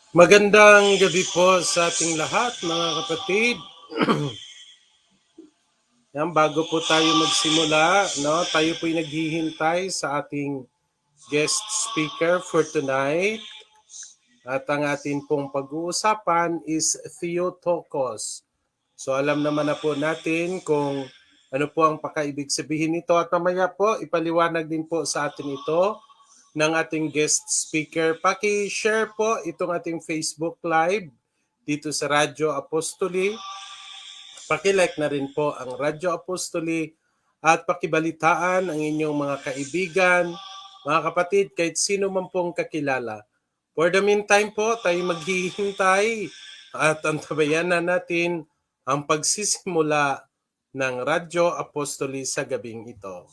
Magandang gabi po sa ating lahat, mga kapatid. Yan, bago po tayo magsimula, no, tayo po'y naghihintay sa ating guest speaker for tonight. At ang atin pong pag-uusapan is Theotokos. So alam naman na po natin kung ano po ang pakaibig sabihin nito. At mamaya po, ipaliwanag din po sa atin ito ng ating guest speaker. Paki-share po itong ating Facebook Live dito sa Radyo Apostoli. Paki-like na rin po ang Radyo Apostoli at pakibalitaan ang inyong mga kaibigan, mga kapatid, kahit sino man pong kakilala. For the meantime po, tayo maghihintay at antabayan na natin ang pagsisimula ng Radyo Apostoli sa gabing ito.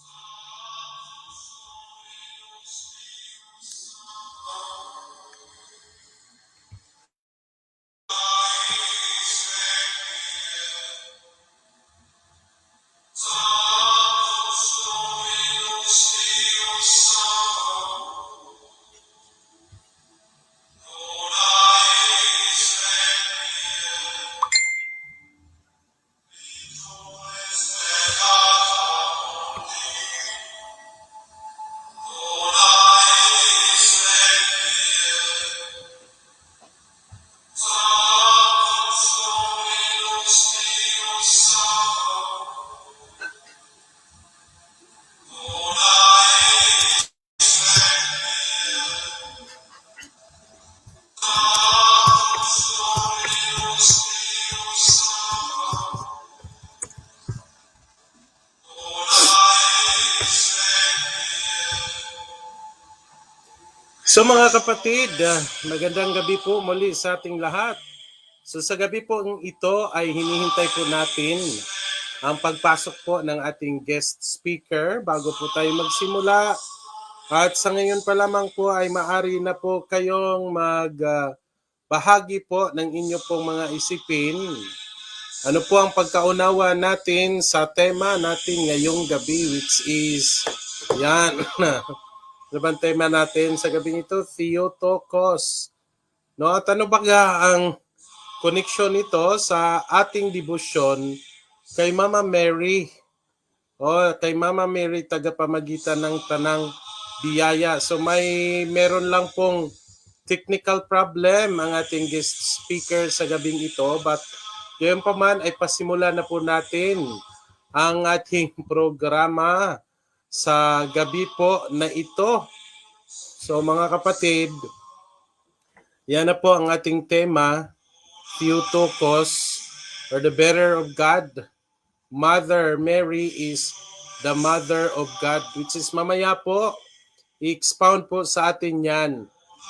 So mga kapatid, magandang gabi po muli sa ating lahat. So sa gabi po ito ay hinihintay po natin ang pagpasok po ng ating guest speaker bago po tayo magsimula. At sa ngayon pa lamang po ay maaari na po kayong bahagi po ng inyo pong mga isipin. Ano po ang pagkaunawa natin sa tema natin ngayong gabi, which is, yan, ano bang tema natin sa gabi nito? Theotokos. No, at ano ba ang koneksyon nito sa ating devotion kay Mama Mary? Kay Mama Mary, tagapamagitan ng Tanang Biyaya. So meron lang pong technical problem ang ating guest speaker sa gabing ito, but gayon pa man ay pasimula na po natin ang ating programa sa gabi po na ito. So mga kapatid, yan na po ang ating tema, Theotokos, or the bearer of God. Mother Mary is the mother of God, which is mamaya po, i-expound po sa atin yan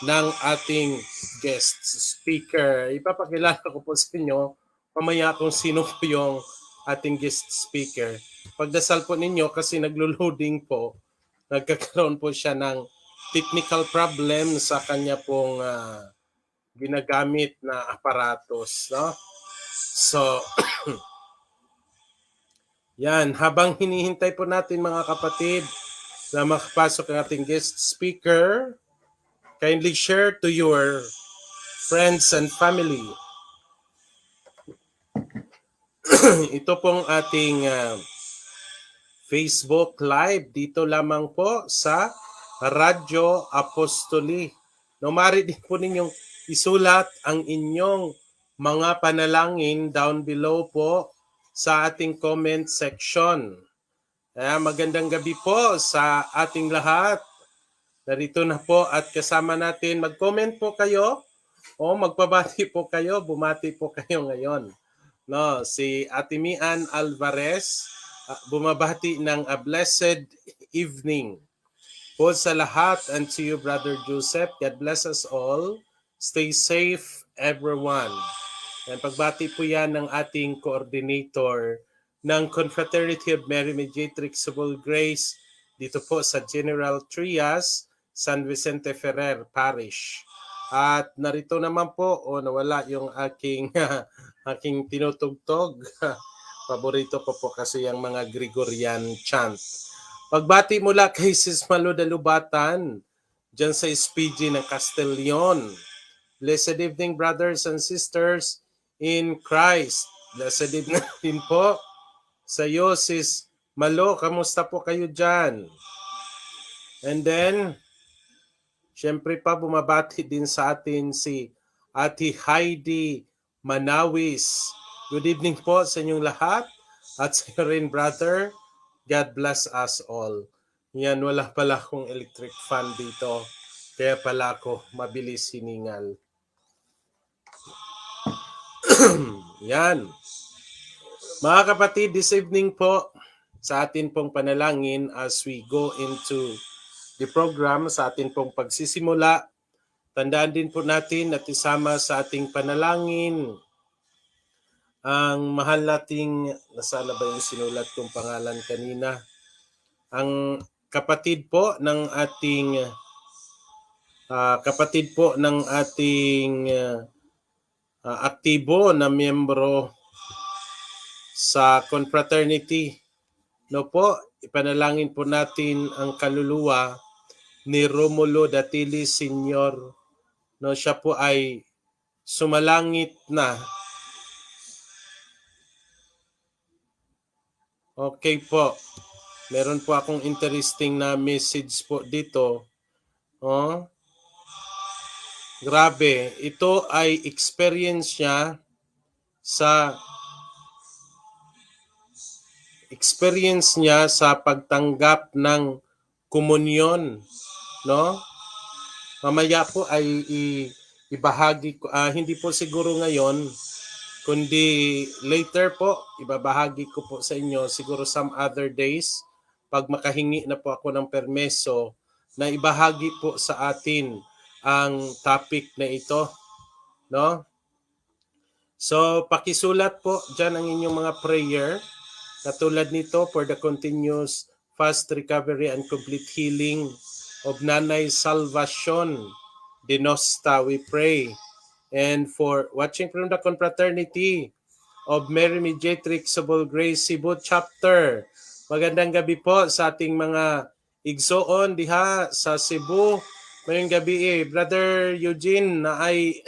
ng ating guest speaker. Ipapakilala ko po sa inyo mamaya kung sino po yung ating guest speaker. Pagdasal po ninyo kasi naglo-loading po, nagkakaroon po siya ng technical problem sa kanya pong ginagamit na aparatos. No? So, yan, habang hinihintay po natin mga kapatid na makapasok ang ating guest speaker, kindly share to your friends and family. Ito pong ating Facebook Live dito lamang po sa Radyo Apostoli. No, maaari din po ninyong isulat ang inyong mga panalangin down below po sa ating comment section. Magandang gabi po sa ating lahat. Narito na po at kasama natin. Mag-comment po kayo o magpabati po kayo, bumati po kayo ngayon. No, si Ate Mian Alvarez bumabati ng a blessed evening po sa lahat, and to you, Brother Joseph. God bless us all. Stay safe, everyone. And pagbati po yan ng ating coordinator ng Confraternity of Mary Mediatrix of All Grace dito po sa General Trias, San Vicente Ferrer Parish. At narito naman po, nawala yung aking aking tinutugtog. Paborito ko po kasi yung mga Gregorian chant. Pagbati mula kay Sis Malo Dalubatan, dyan sa SPG ng Castellon. Blessed evening, brothers and sisters in Christ. Blessed evening din po sa iyo, Sis Malo. Kamusta po kayo dyan? And then, syempre pa bumabati din sa atin si Ate Heidi Manawis. Good evening po sa inyong lahat at sa iyo rin, brother. God bless us all. Yan, wala pala akong electric fan dito. Kaya pala ako mabilis hiningal. Yan. Mga kapatid, this evening po sa atin pong panalangin as we go into the program, sa atin pong pagsisimula, tandaan din po natin at isama sa ating panalangin ang mahal nating, nasaan na ba yung sinulat kong pangalan kanina? Ang kapatid po ng ating aktibo na miyembro sa confraternity. No po, ipanalangin po natin ang kaluluwa ni Romulo Datili Sr. No, siya po ay sumalangit na. Okay po. Meron po akong interesting na message po dito. Grabe. Ito ay experience niya sa pagtanggap ng komunyon. No? Mamaya po ay ibahagi ko. Hindi po siguro ngayon, kundi later po, ibabahagi ko po sa inyo, siguro some other days, pag makahingi na po ako ng permeso, na ibahagi po sa atin ang topic na ito. No? So, pakisulat po dyan ang inyong mga prayer. Katulad nito, for the continuous fast recovery and complete healing of Nanay Salvacion Dinosta, we pray. And for watching from the confraternity of Mary Mediatrix of All Grace Cebu Chapter. Magandang gabi po sa ating mga igsoon diha sa Cebu. Ngayong gabi Brother Eugene na ay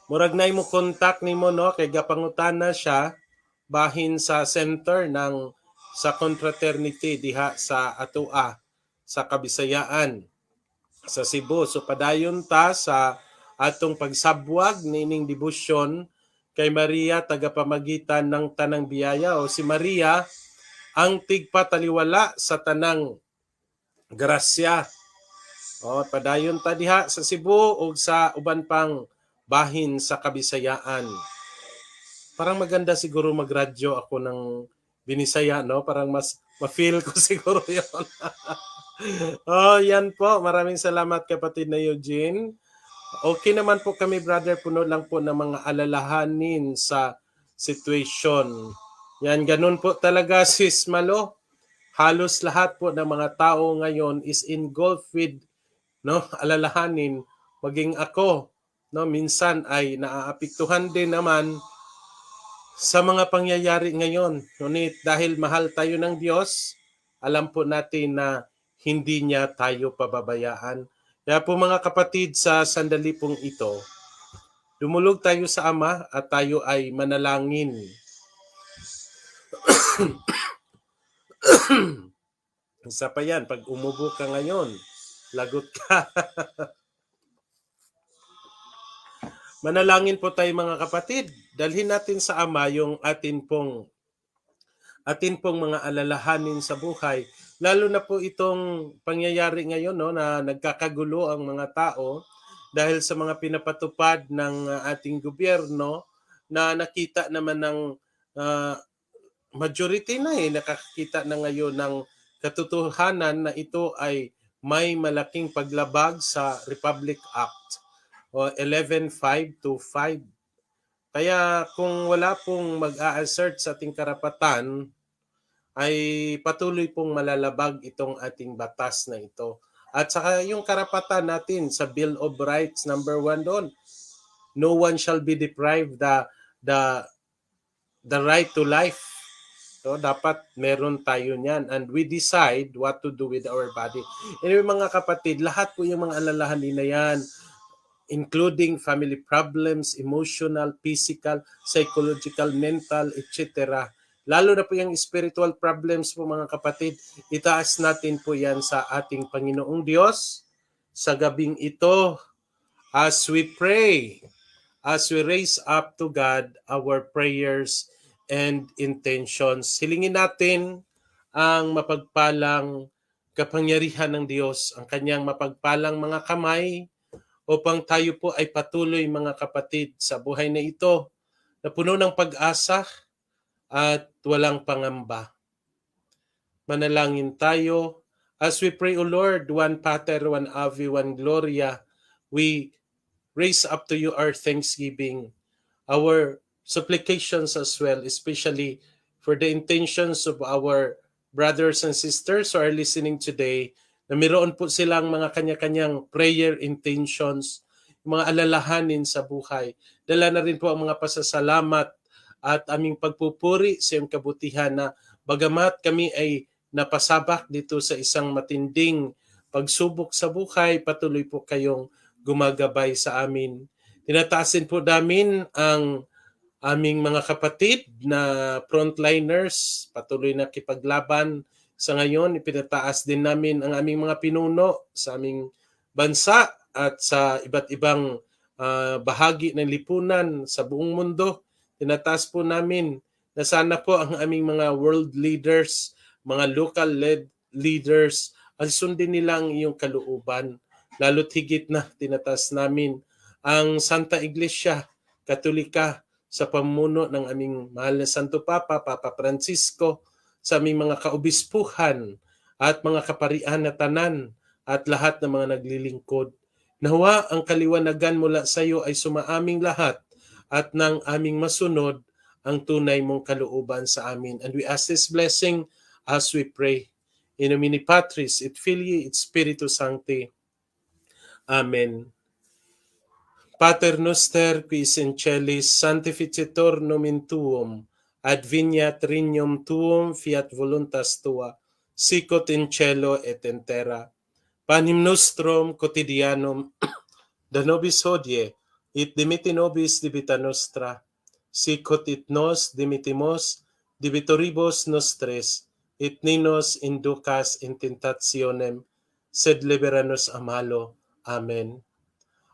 murag na mo contact nimo no kay gapangutana siya bahin sa center ng sa confraternity diha sa Atua sa Kabisayaan sa Cebu. So padayon ta sa atong pagsabwag nining debosyon kay Maria tagapamagitan ng tanang biyaya o si Maria ang tigpataliwala sa tanang grasya. O padayon ta diha sa Cebu ug sa uban pang bahin sa Kabisayaan. Parang maganda siguro magradyo ako ng Binisaya, no? Parang mas ma-feel ko siguro 'yon. Oh, yan po. Maraming salamat kapatid na Eugene. Okay naman po kami, brother. Puno lang po ng mga alalahanin sa situation. Yan, ganun po talaga, Sis Malo. Halos lahat po ng mga tao ngayon is engulfed with alalahanin. Maging ako, minsan ay naaapektuhan din naman sa mga pangyayari ngayon. Ngunit dahil mahal tayo ng Diyos, alam po natin na hindi niya tayo pababayaan. Kaya po mga kapatid, sa sandali pong ito, dumulog tayo sa Ama at tayo ay manalangin. Isa pa yan, pag umubo ka ngayon, lagot ka. Manalangin po tayo mga kapatid. Dalhin natin sa Ama yung atin pong mga alalahanin sa buhay. Lalo na po itong pangyayari ngayon na nagkakagulo ang mga tao dahil sa mga pinapatupad ng ating gobyerno na nakita naman ng majority na nakakita na ngayon ng katotohanan na ito ay may malaking paglabag sa Republic Act o 11.525. Kaya kung wala pong mag-a-assert sa ating karapatan, ay patuloy pong malalabag itong ating batas na ito. At saka yung karapatan natin sa Bill of Rights, number 1 doon, no one shall be deprived the right to life. So, dapat meron tayo niyan. And we decide what to do with our body. Anyway mga kapatid, lahat po yung mga alalahanin na yan, including family problems, emotional, physical, psychological, mental, etc. Lalo na po yung spiritual problems po mga kapatid, itaas natin po yan sa ating Panginoong Diyos sa gabing ito as we pray, as we raise up to God our prayers and intentions. Hilingin natin ang mapagpalang kapangyarihan ng Diyos, ang kanyang mapagpalang mga kamay, upang tayo po ay patuloy mga kapatid sa buhay na ito na puno ng pag-asa at walang pangamba. Manalangin tayo. As we pray, O Lord, one Pater, one Ave, one Gloria, we raise up to you our thanksgiving, our supplications as well, especially for the intentions of our brothers and sisters who are listening today, na mayroon po silang mga kanya-kanyang prayer intentions, mga alalahanin sa buhay. Dala na rin po ang mga pasasalamat at aming pagpupuri sa iyong kabutihan na bagamat kami ay napasabak dito sa isang matinding pagsubok sa buhay, patuloy po kayong gumagabay sa amin. Tinataasin po namin ang aming mga kapatid na frontliners, patuloy na kipaglaban. Sa ngayon, ipinataas din namin ang aming mga pinuno sa aming bansa at sa iba't ibang bahagi ng lipunan sa buong mundo. Tinataas po namin na sana po ang aming mga world leaders, mga local leaders, ay sundin nilang iyong kalooban. Lalo't higit na tinataas namin ang Santa Iglesia Katolika sa pamuno ng aming mahal na Santo Papa, Papa Francisco, sa aming mga kaobispuhan at mga kaparian na tanan at lahat ng mga naglilingkod. Nawa ang kaliwanagan mula sa iyo ay sumaaming lahat at ng aming masunod ang tunay mong kalooban sa amin. And we ask this blessing as we pray. In nomine Patris et Filii et Spiritus Sancti. Amen. Pater noster qui es in celis, sanctificetur nomen tuum, adveniat regnum tuum, fiat voluntas tua, sicut in cielo et in terra. Panem nostrum quotidianum da nobis hodie, et dimitte nobis debita nostra, sicut et nos dimittimus debitoribus nostres, et ne nos inducas in tentationem, sed libera nos a malo. Amen.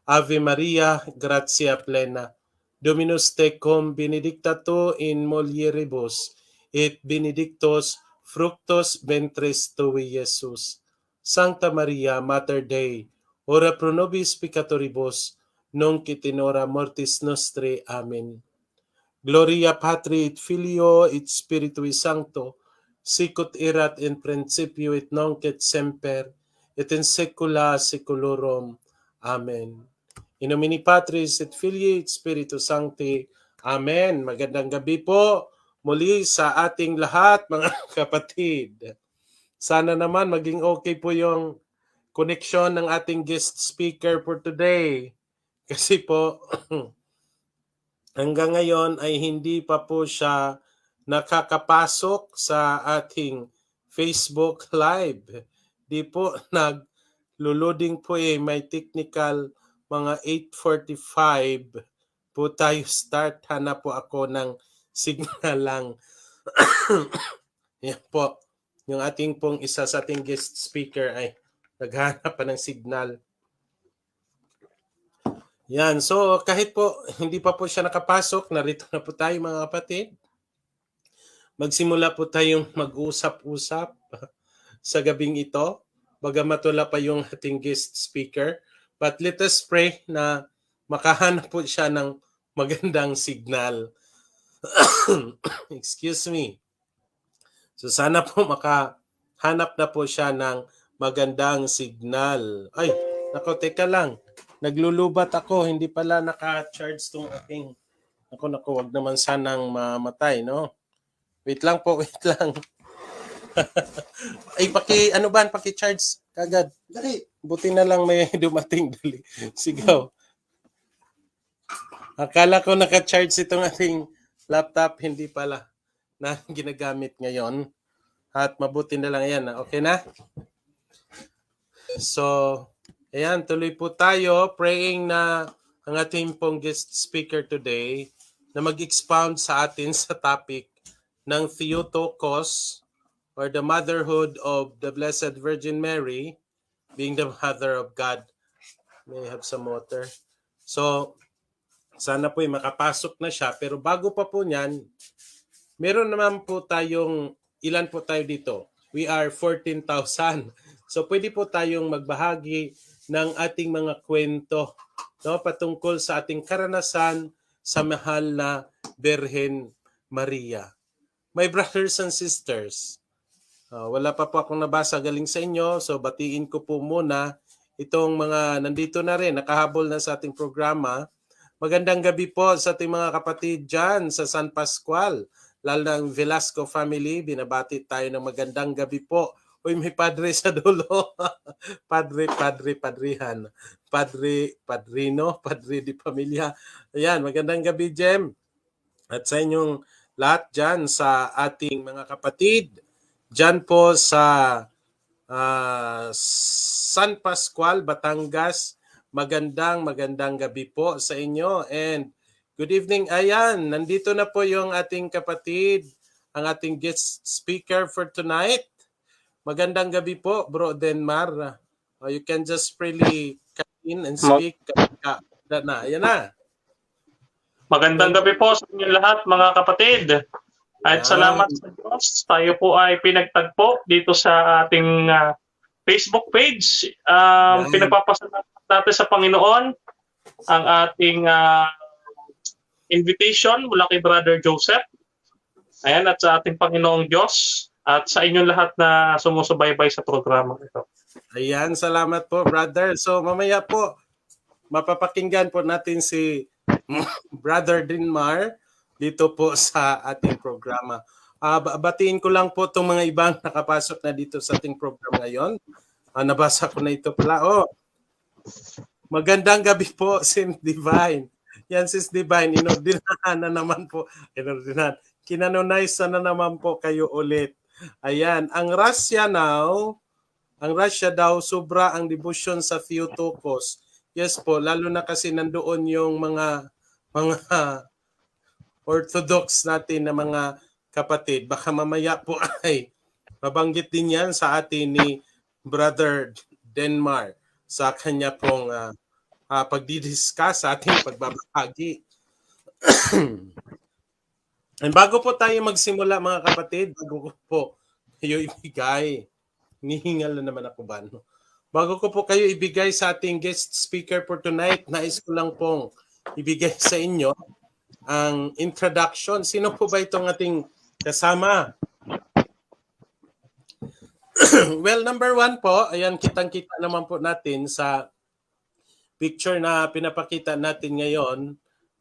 Ave Maria, gratia plena, Dominus tecum, benedicta tu in mulieribus, et benedictus fructus ventris tui, Iesus. Sancta Maria, Mater Dei, ora pro nobis peccatoribus, nunc et in hora mortis nostri. Amen. Gloria Patri et Filio et Spiritui Sancto, sicut erat in principio et nunc et semper, et in saecula saeculorum. Amen. In nomine Patris et Filii et Spiritus Sancti. Amen. Magandang gabi po muli sa ating lahat, mga kapatid. Sana naman maging okay po yung connection ng ating guest speaker for today. Kasi po, hanggang ngayon ay hindi pa po siya nakakapasok sa ating Facebook Live. Di po nagluluding po may technical mga 8:45 po tayo start. Hanap po ako ng signal lang. Yan po. Yung ating pong isa sa ating guest speaker ay naghanap pa ng signal. Yan. So kahit po hindi pa po siya nakapasok, narito na po tayo mga kapatid. Magsimula po tayong mag-usap-usap sa gabing ito. Bagamat wala pa yung ating guest speaker. But let us pray na makahanap po siya ng magandang signal. Excuse me. So sana po makahanap na po siya ng magandang signal. Ay, nako, teka lang. Naglulubat ako. Hindi pala naka-charge tong aking... Nako, wag naman sanang mamatay, no? Wait lang po, wait lang. Ay, paki-charge kagad. Dali. Buti na lang may dumating, dali. Sigaw. Akala ko naka-charge itong ating laptop, hindi pala na ginagamit ngayon. At mabuti na lang yan. Okay na? So, ayan, tuloy po tayo praying na ang ating pong guest speaker today na mag-expound sa atin sa topic ng Theotokos or the motherhood of the Blessed Virgin Mary being the mother of God. May I have some water? So, sana po makapasok na siya. Pero bago pa po niyan, meron naman po tayong, ilan po tayo dito? We are 14,000. So pwede po tayong magbahagi ng ating mga kwento, no, patungkol sa ating karanasan sa mahal na Birhen Maria. My brothers and sisters, wala pa po akong nabasa galing sa inyo, so batiin ko po muna itong mga nandito na rin, nakahabol na sa ating programa. Magandang gabi po sa ating mga kapatid dyan sa San Pascual, lalo ng Velasco family. Binabati tayo ng magandang gabi po. Uy, may padre sa dulo. Padrihan. Padrino, padre di pamilya. Ayan, magandang gabi, Jem. At sa inyong lahat dyan sa ating mga kapatid, dyan po sa San Pascual, Batangas, magandang gabi po sa inyo. And good evening. Ayan, nandito na po yung ating kapatid, ang ating guest speaker for tonight. Magandang gabi po, Bro Denmar. You can just freely come in and speak. Ayan na. Magandang gabi po sa inyo lahat, mga kapatid. At salamat sa Diyos, tayo po ay pinagtagpo dito sa ating Facebook page. Pinagpapasalamat natin sa Panginoon ang ating invitation mula kay Brother Joseph. Ayan, at sa ating Panginoong Diyos at sa inyong lahat na sumusubaybay sa programa ito. Ayan, salamat po, brother. So mamaya po, mapapakinggan po natin si Brother Denmar dito po sa ating programa. Batiin ko lang po itong mga ibang nakapasok na dito sa ating program ngayon. Nabasa ko na ito pala. Magandang gabi po, Sim Divine. Yan, Sis Divine, inordinahan na naman po. Kinanonize na naman po kayo ulit. Ayan, ang Russia daw, sobra ang devotion sa Theotokos. Yes po, lalo na kasi nandoon yung mga Orthodox natin na mga kapatid. Baka mamaya po ay mabanggit din yan sa atin ni Brother Denmar sa kanya pong pagdidiscuss sa ating pagbabahagi. And bago po tayo magsimula mga kapatid, bago ko po kayo ibigay, nihingal na naman ako ba? No? Bago ko po kayo ibigay sa ating guest speaker for tonight, nais ko lang pong ibigay sa inyo ang introduction. Sino po ba itong ating kasama? Well, number one po, ayan, kitang-kita naman po natin sa picture na pinapakita natin ngayon.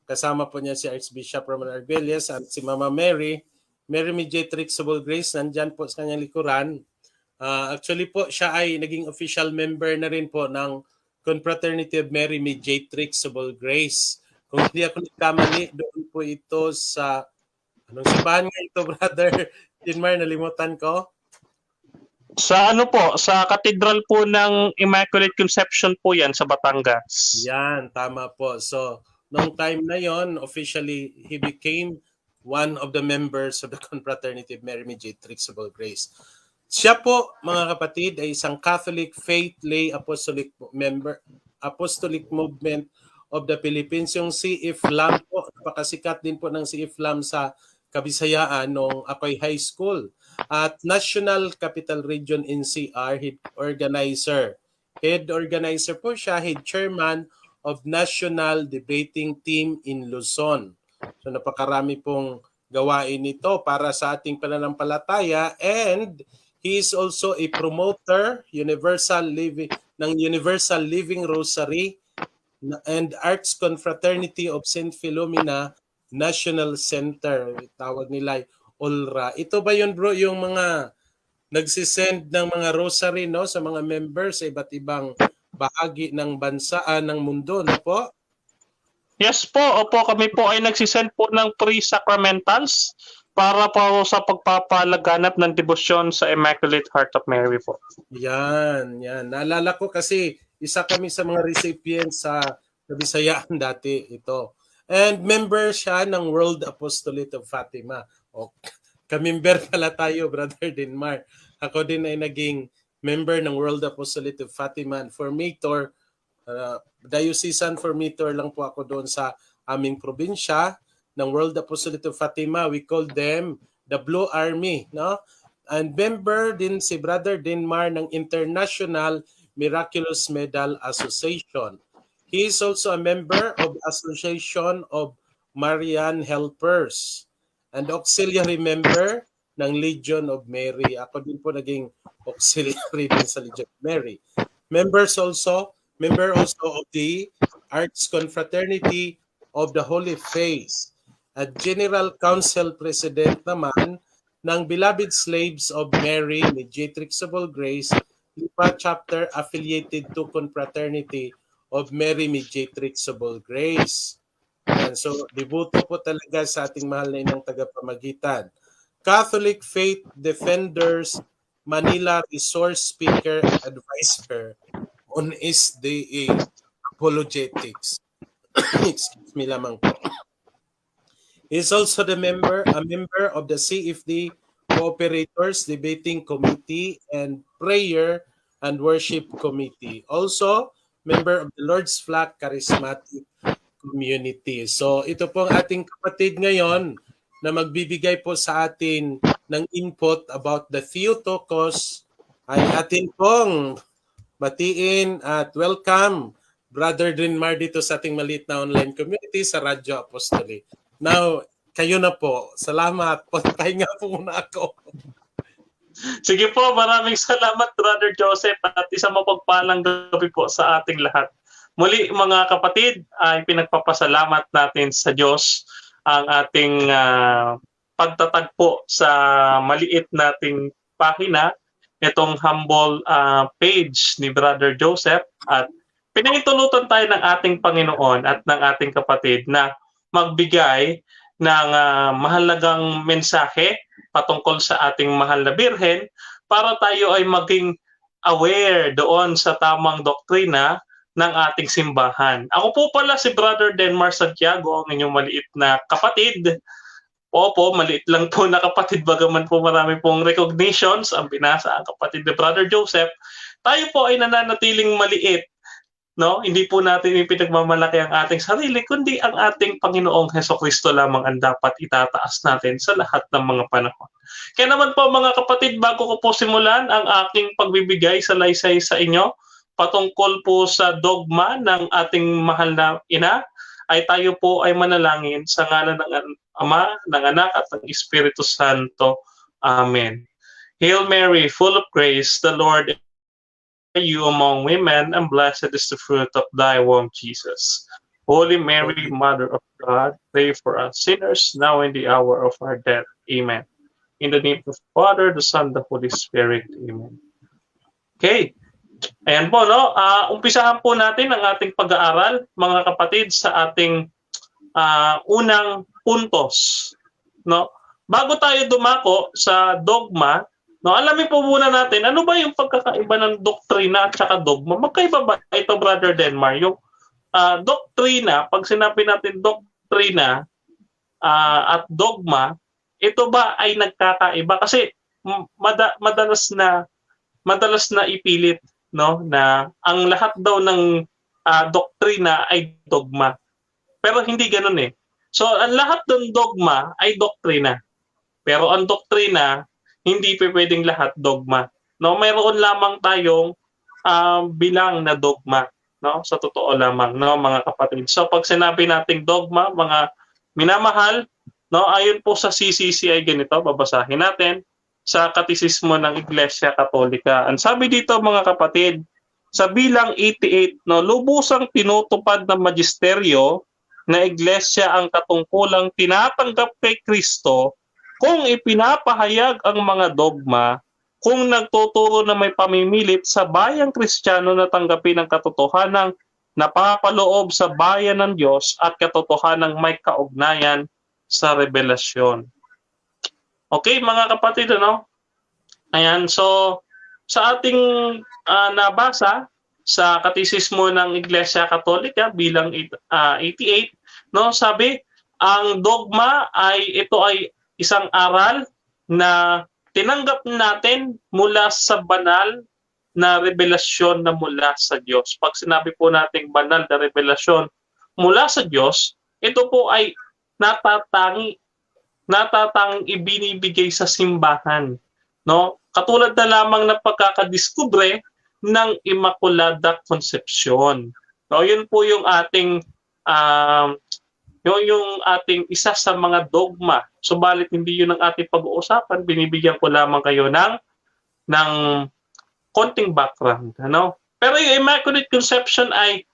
Kasama po niya si Archbishop Roman Arguelles at si Mama Mary Mediatrix Sobol Grace, nandyan po sa kanyang likuran. Actually po, siya ay naging official member na rin po ng Confraternity of Mary Mediatrix Sobol Grace. Kung hindi ako nagkamali, doon po ito sa, anong simbahan nga ito, Brother Denmar, nalimutan ko? Sa sa Cathedral po ng Immaculate Conception po yan sa Batangas. Yan, tama po. So, noong time na yon, officially, he became one of the members of the Confraternity of Mary Mediatrix Sobol Grace. Siya po, mga kapatid, ay isang Catholic Faith Lay Apostolic member, Apostolic Movement of the Philippines, yung CFLAM po. Napakasikat din po ng CFLAM sa Kabisayaan nung ako'y high school. At National Capital Region NCR Head Organizer. Head Organizer po siya, Head Chairman of National Debating Team in Luzon. So napakarami pong gawain ito para sa ating pananampalataya, and he is also a promoter ng Universal Living Rosary and Arts Confraternity of St. Philomena National Center. Tawag nila ULRA. Ito ba yun, bro, yung mga nagsisend ng mga rosary, no, sa mga members sa iba't ibang bahagi ng bansa, ng mundo, no po? Yes po, opo, kami po ay nagsisend po ng pre-sacramentals para po sa pagpapalaganap ng debosyon sa Immaculate Heart of Mary po. Yan. Naalala ko kasi isa kami sa mga recipients sa Kabisayaan dati ito. And member siya ng World Apostolate of Fatima. Kamember pala tayo, Brother Denmar. Ako din ay naging member ng World Apostolate of Fatima and formator, diocesan formator lang po ako doon sa aming probinsya ng World Apostolate of Fatima. We call them the Blue Army, no? And member din si Brother Denmar ng International Miraculous Medal Association. He is also a member of Association of Marian Helpers and auxiliary member ng Legion of Mary. Ako din po naging auxiliary din sa Legion of Mary. Member also of the Arts Confraternity of the Holy Face at General Council President naman ng Beloved Slaves of Mary Mediatrix Sobol Grace, Lipa Chapter affiliated to Confraternity of Mary Mediatrix Sobol Grace. And so, devoto po talaga sa ating mahal na inang tagapamagitan. Catholic Faith Defenders Manila Resource Speaker Advisor on SDA Apologetics. Excuse me lamang po. He is also a member of the CFD Cooperators Debating Committee and Prayer and Worship Committee. Also, member of the Lord's Flock Charismatic Community. So, ito pong ating kapatid ngayon na magbibigay po sa atin ng input about the Theotokos. Ay atin pong batiin at welcome Brother Denmar dito sa ating maliit na online community sa Radyo Apostolic. Now, kayo na po. Salamat. Pahinga po muna ako. Sige po, maraming salamat Brother Joseph at isang mapagpalang gabi po sa ating lahat. Muli mga kapatid, ay pinagpapasalamat natin sa Diyos ang ating pagtatagpo sa maliit nating pahina, itong humble page ni Brother Joseph, at pinahintulutan tayo ng ating Panginoon at ng ating kapatid na magbigay ng mahalagang mensahe patungkol sa ating mahal na Birhen para tayo ay maging aware doon sa tamang doktrina ng ating simbahan. Ako po pala si Brother Denmar Santiago, ang inyong maliit na kapatid. Opo, maliit lang po na kapatid, bagaman po marami pong recognitions ang binasa ang kapatid ni Brother Joseph. Tayo po ay nananatiling maliit, no? Hindi po natin ipinagmamalaki ang ating sarili, kundi ang ating Panginoong Hesukristo lamang ang dapat itataas natin sa lahat ng mga panahon. Kaya naman po mga kapatid, bago ko po simulan ang aking pagbibigay sa laysay sa inyo patungkol po sa dogma ng ating mahal na ina, ay tayo po ay manalangin sa ngalan ng Ama, ng Anak at ng Espiritu Santo. Amen. Hail Mary, full of grace, the Lord is with you among women, and blessed is the fruit of thy womb, Jesus. Holy Mary, Mother of God, pray for us sinners, now and the hour of our death. Amen. In the name of the Father, the Son, the Holy Spirit. Amen. Okay. Ayan po, no? Umpisahan po natin ang ating pag-aaral, mga kapatid, sa ating unang puntos, no? Bago tayo dumako sa dogma, no, alamin po muna natin ano ba yung pagkakaiba ng doktrina at saka dogma. Magkaiba ba ito, Brother Denmar? Yung doktrina, pag sinabi natin doktrina at dogma, ito ba ay nagkakaiba? Kasi madalas na ipilit, no, na ang lahat daw ng doktrina ay dogma. Pero hindi ganoon eh. So, ang lahat ng dogma ay doktrina. Pero ang doktrina, hindi pwedeng lahat dogma. No, mayroon lamang tayong bilang na dogma, no? Sa totoo lamang, no, mga kapatid. So, pag sinabi nating dogma, mga minamahal, no, ayon po sa CCC ay ganito, babasahin natin sa Katisismo ng Iglesia Katolika. Ang sabi dito, mga kapatid, sa bilang 88, no, lubusang tinutupad ng magisteryo na iglesia ang katungkulang tinatanggap kay Kristo kung ipinapahayag ang mga dogma, kung nagtuturo na may pamimilit sa bayang Kristiyano na tanggapin ang katotohanang napapaloob sa bayan ng Diyos at katotohanang may kaugnayan sa revelasyon. Okay, mga kapatid, ano? Ayan, so sa ating nabasa sa Katisismo ng Iglesia Katolika bilang 88, no, sabi, ang dogma ito ay isang aral na tinanggap natin mula sa banal na revelasyon na mula sa Diyos. Pag sinabi po nating banal na revelasyon mula sa Diyos, ito po ay natatanging ibinibigay sa simbahan, no? Katulad na lamang ng pagkakadiskubre ng Immaculada Concepcion. No, yun po yung ating yung ating isa sa mga dogma. Subalit hindi yun ang ating pag-uusapan, binibigyan ko lamang kayo ng konting background, ano? Pero yung Immaculate Conception ay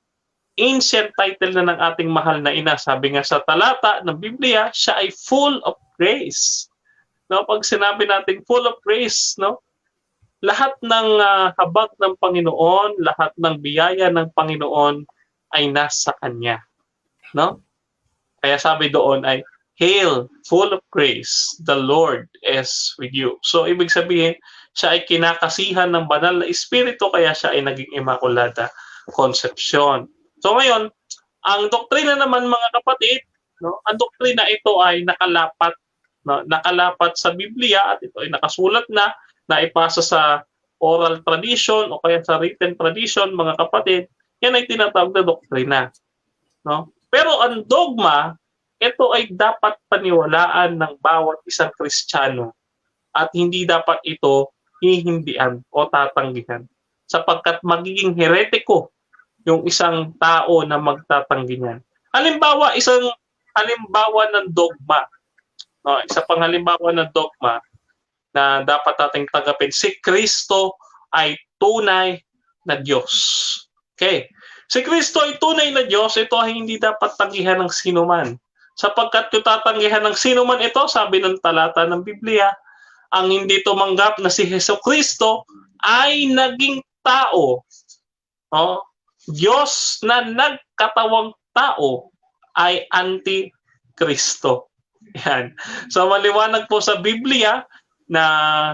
ancient title na ng ating mahal na ina. Sabi nga sa talata ng Biblia, siya ay full of grace. No, pag sinabi natin full of grace, no, lahat ng habag ng Panginoon, lahat ng biyaya ng Panginoon ay nasa kanya, no? Kaya sabi doon ay, Hail, full of grace, the Lord is with you. So, ibig sabihin, siya ay kinakasihan ng banal na espiritu, kaya siya ay naging Immaculada Concepcion. So, ngayon, ang doktrina naman, mga kapatid, no, ang doktrina ito ay nakalapat, no, nakalapat sa Biblia, at ito ay nakasulat na ipasa sa oral tradition o kaya sa written tradition, mga kapatid. Yan ay tinatawag na doktrina, no? Pero ang dogma, ito ay dapat paniwalaan ng bawat isang Kristiyano at hindi dapat ito hihindian o tatanggihan, sapagkat magiging heretiko yung isang tao na magtatanggi niyan. Halimbawa, ng dogma, no, isa pang halimbawa ng dogma na dapat nating tanggapin, si Kristo ay tunay na Diyos. Okay. Si Kristo ay tunay na Diyos, ito ay hindi dapat tanggihan ng sino man. sapagkat kung tatanggihan ng sino man ito, sabi ng talata ng Biblia, ang hindi tumanggap na si Hesukristo ay naging tao. Oh, Diyos na nagkatawang tao ay anti-Kristo. Yan. So maliwanag po sa Biblia na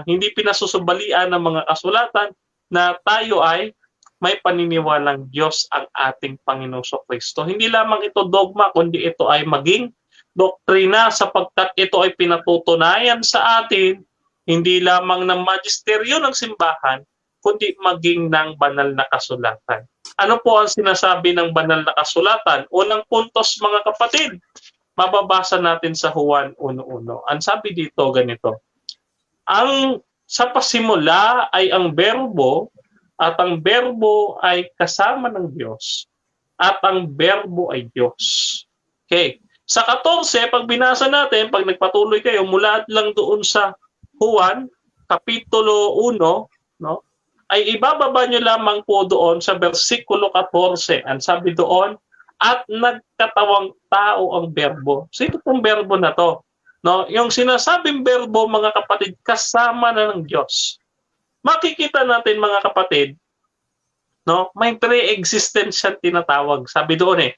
hindi pinasusubalian ng mga kasulatan na tayo ay may paniniwalang Diyos ang ating Panginoong Kristo. Hindi lamang ito dogma, kundi ito ay maging doktrina sapagkat ito ay pinatutunayan sa atin hindi lamang ng magisteryo ng simbahan, kundi maging ng banal na kasulatan. Ano po ang sinasabi ng banal na kasulatan? Unang puntos, mga kapatid, mababasa natin sa Juan 1:1. Ang sabi dito ganito, ang sa pasimula ay ang berbo, at ang berbo ay kasama ng Diyos, at ang berbo ay Diyos. Okay. Sa 14, pag binasa natin, pag nagpatuloy kayo, mula lang doon sa Juan, Kapitulo 1, no, ay ibababa nyo lamang po doon sa versikulo 14. Ang sabi doon, at nagkatawang tao ang berbo. Sino itong berbo na to? No, yung sinasabing berbo, mga kapatid, kasama na ng Diyos. Makikita natin, mga kapatid, no, may pre-existence siyang tinatawag. Sabi doon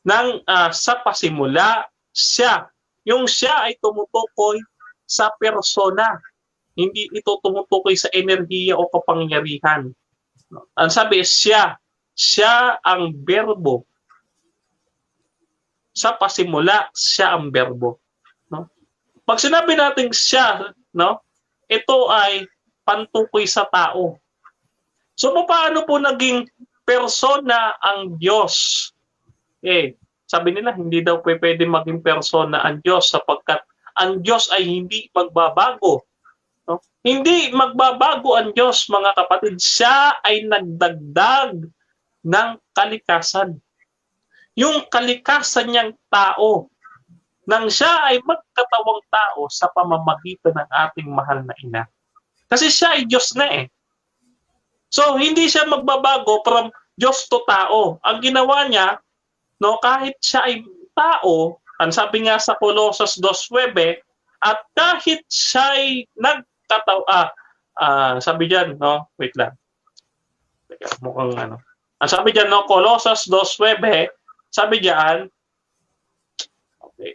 nang sa pasimula, siya. Yung siya ay tumutukoy sa persona. Hindi ito tumutukoy sa enerhiya o kapangyarihan. Ang sabi, siya ang berbo. Sa pasimula, siya ang berbo. No? Pag sinabi natin siya, no, ito ay pantukoy sa tao. So, paano po naging persona ang Diyos? Sabi nila, hindi daw pwede maging persona ang Diyos sapagkat ang Diyos ay hindi magbabago. No? Hindi magbabago ang Diyos, mga kapatid. Siya ay nagdagdag ng kalikasan. Yung kalikasan niyang tao, nang siya ay magkatawang tao sa pamamagitan ng ating mahal na ina. Kasi siya ay Diyos na So, hindi siya magbabago from Diyos to tao. Ang ginawa niya, no, kahit siya ay tao, ang sabi nga sa Colossus 2:9, at kahit siya ay sabi diyan, no, wait lang. Teka, mukhang ano. Ang sabi diyan, no, Colossus 2:9, sabi diyan, okay.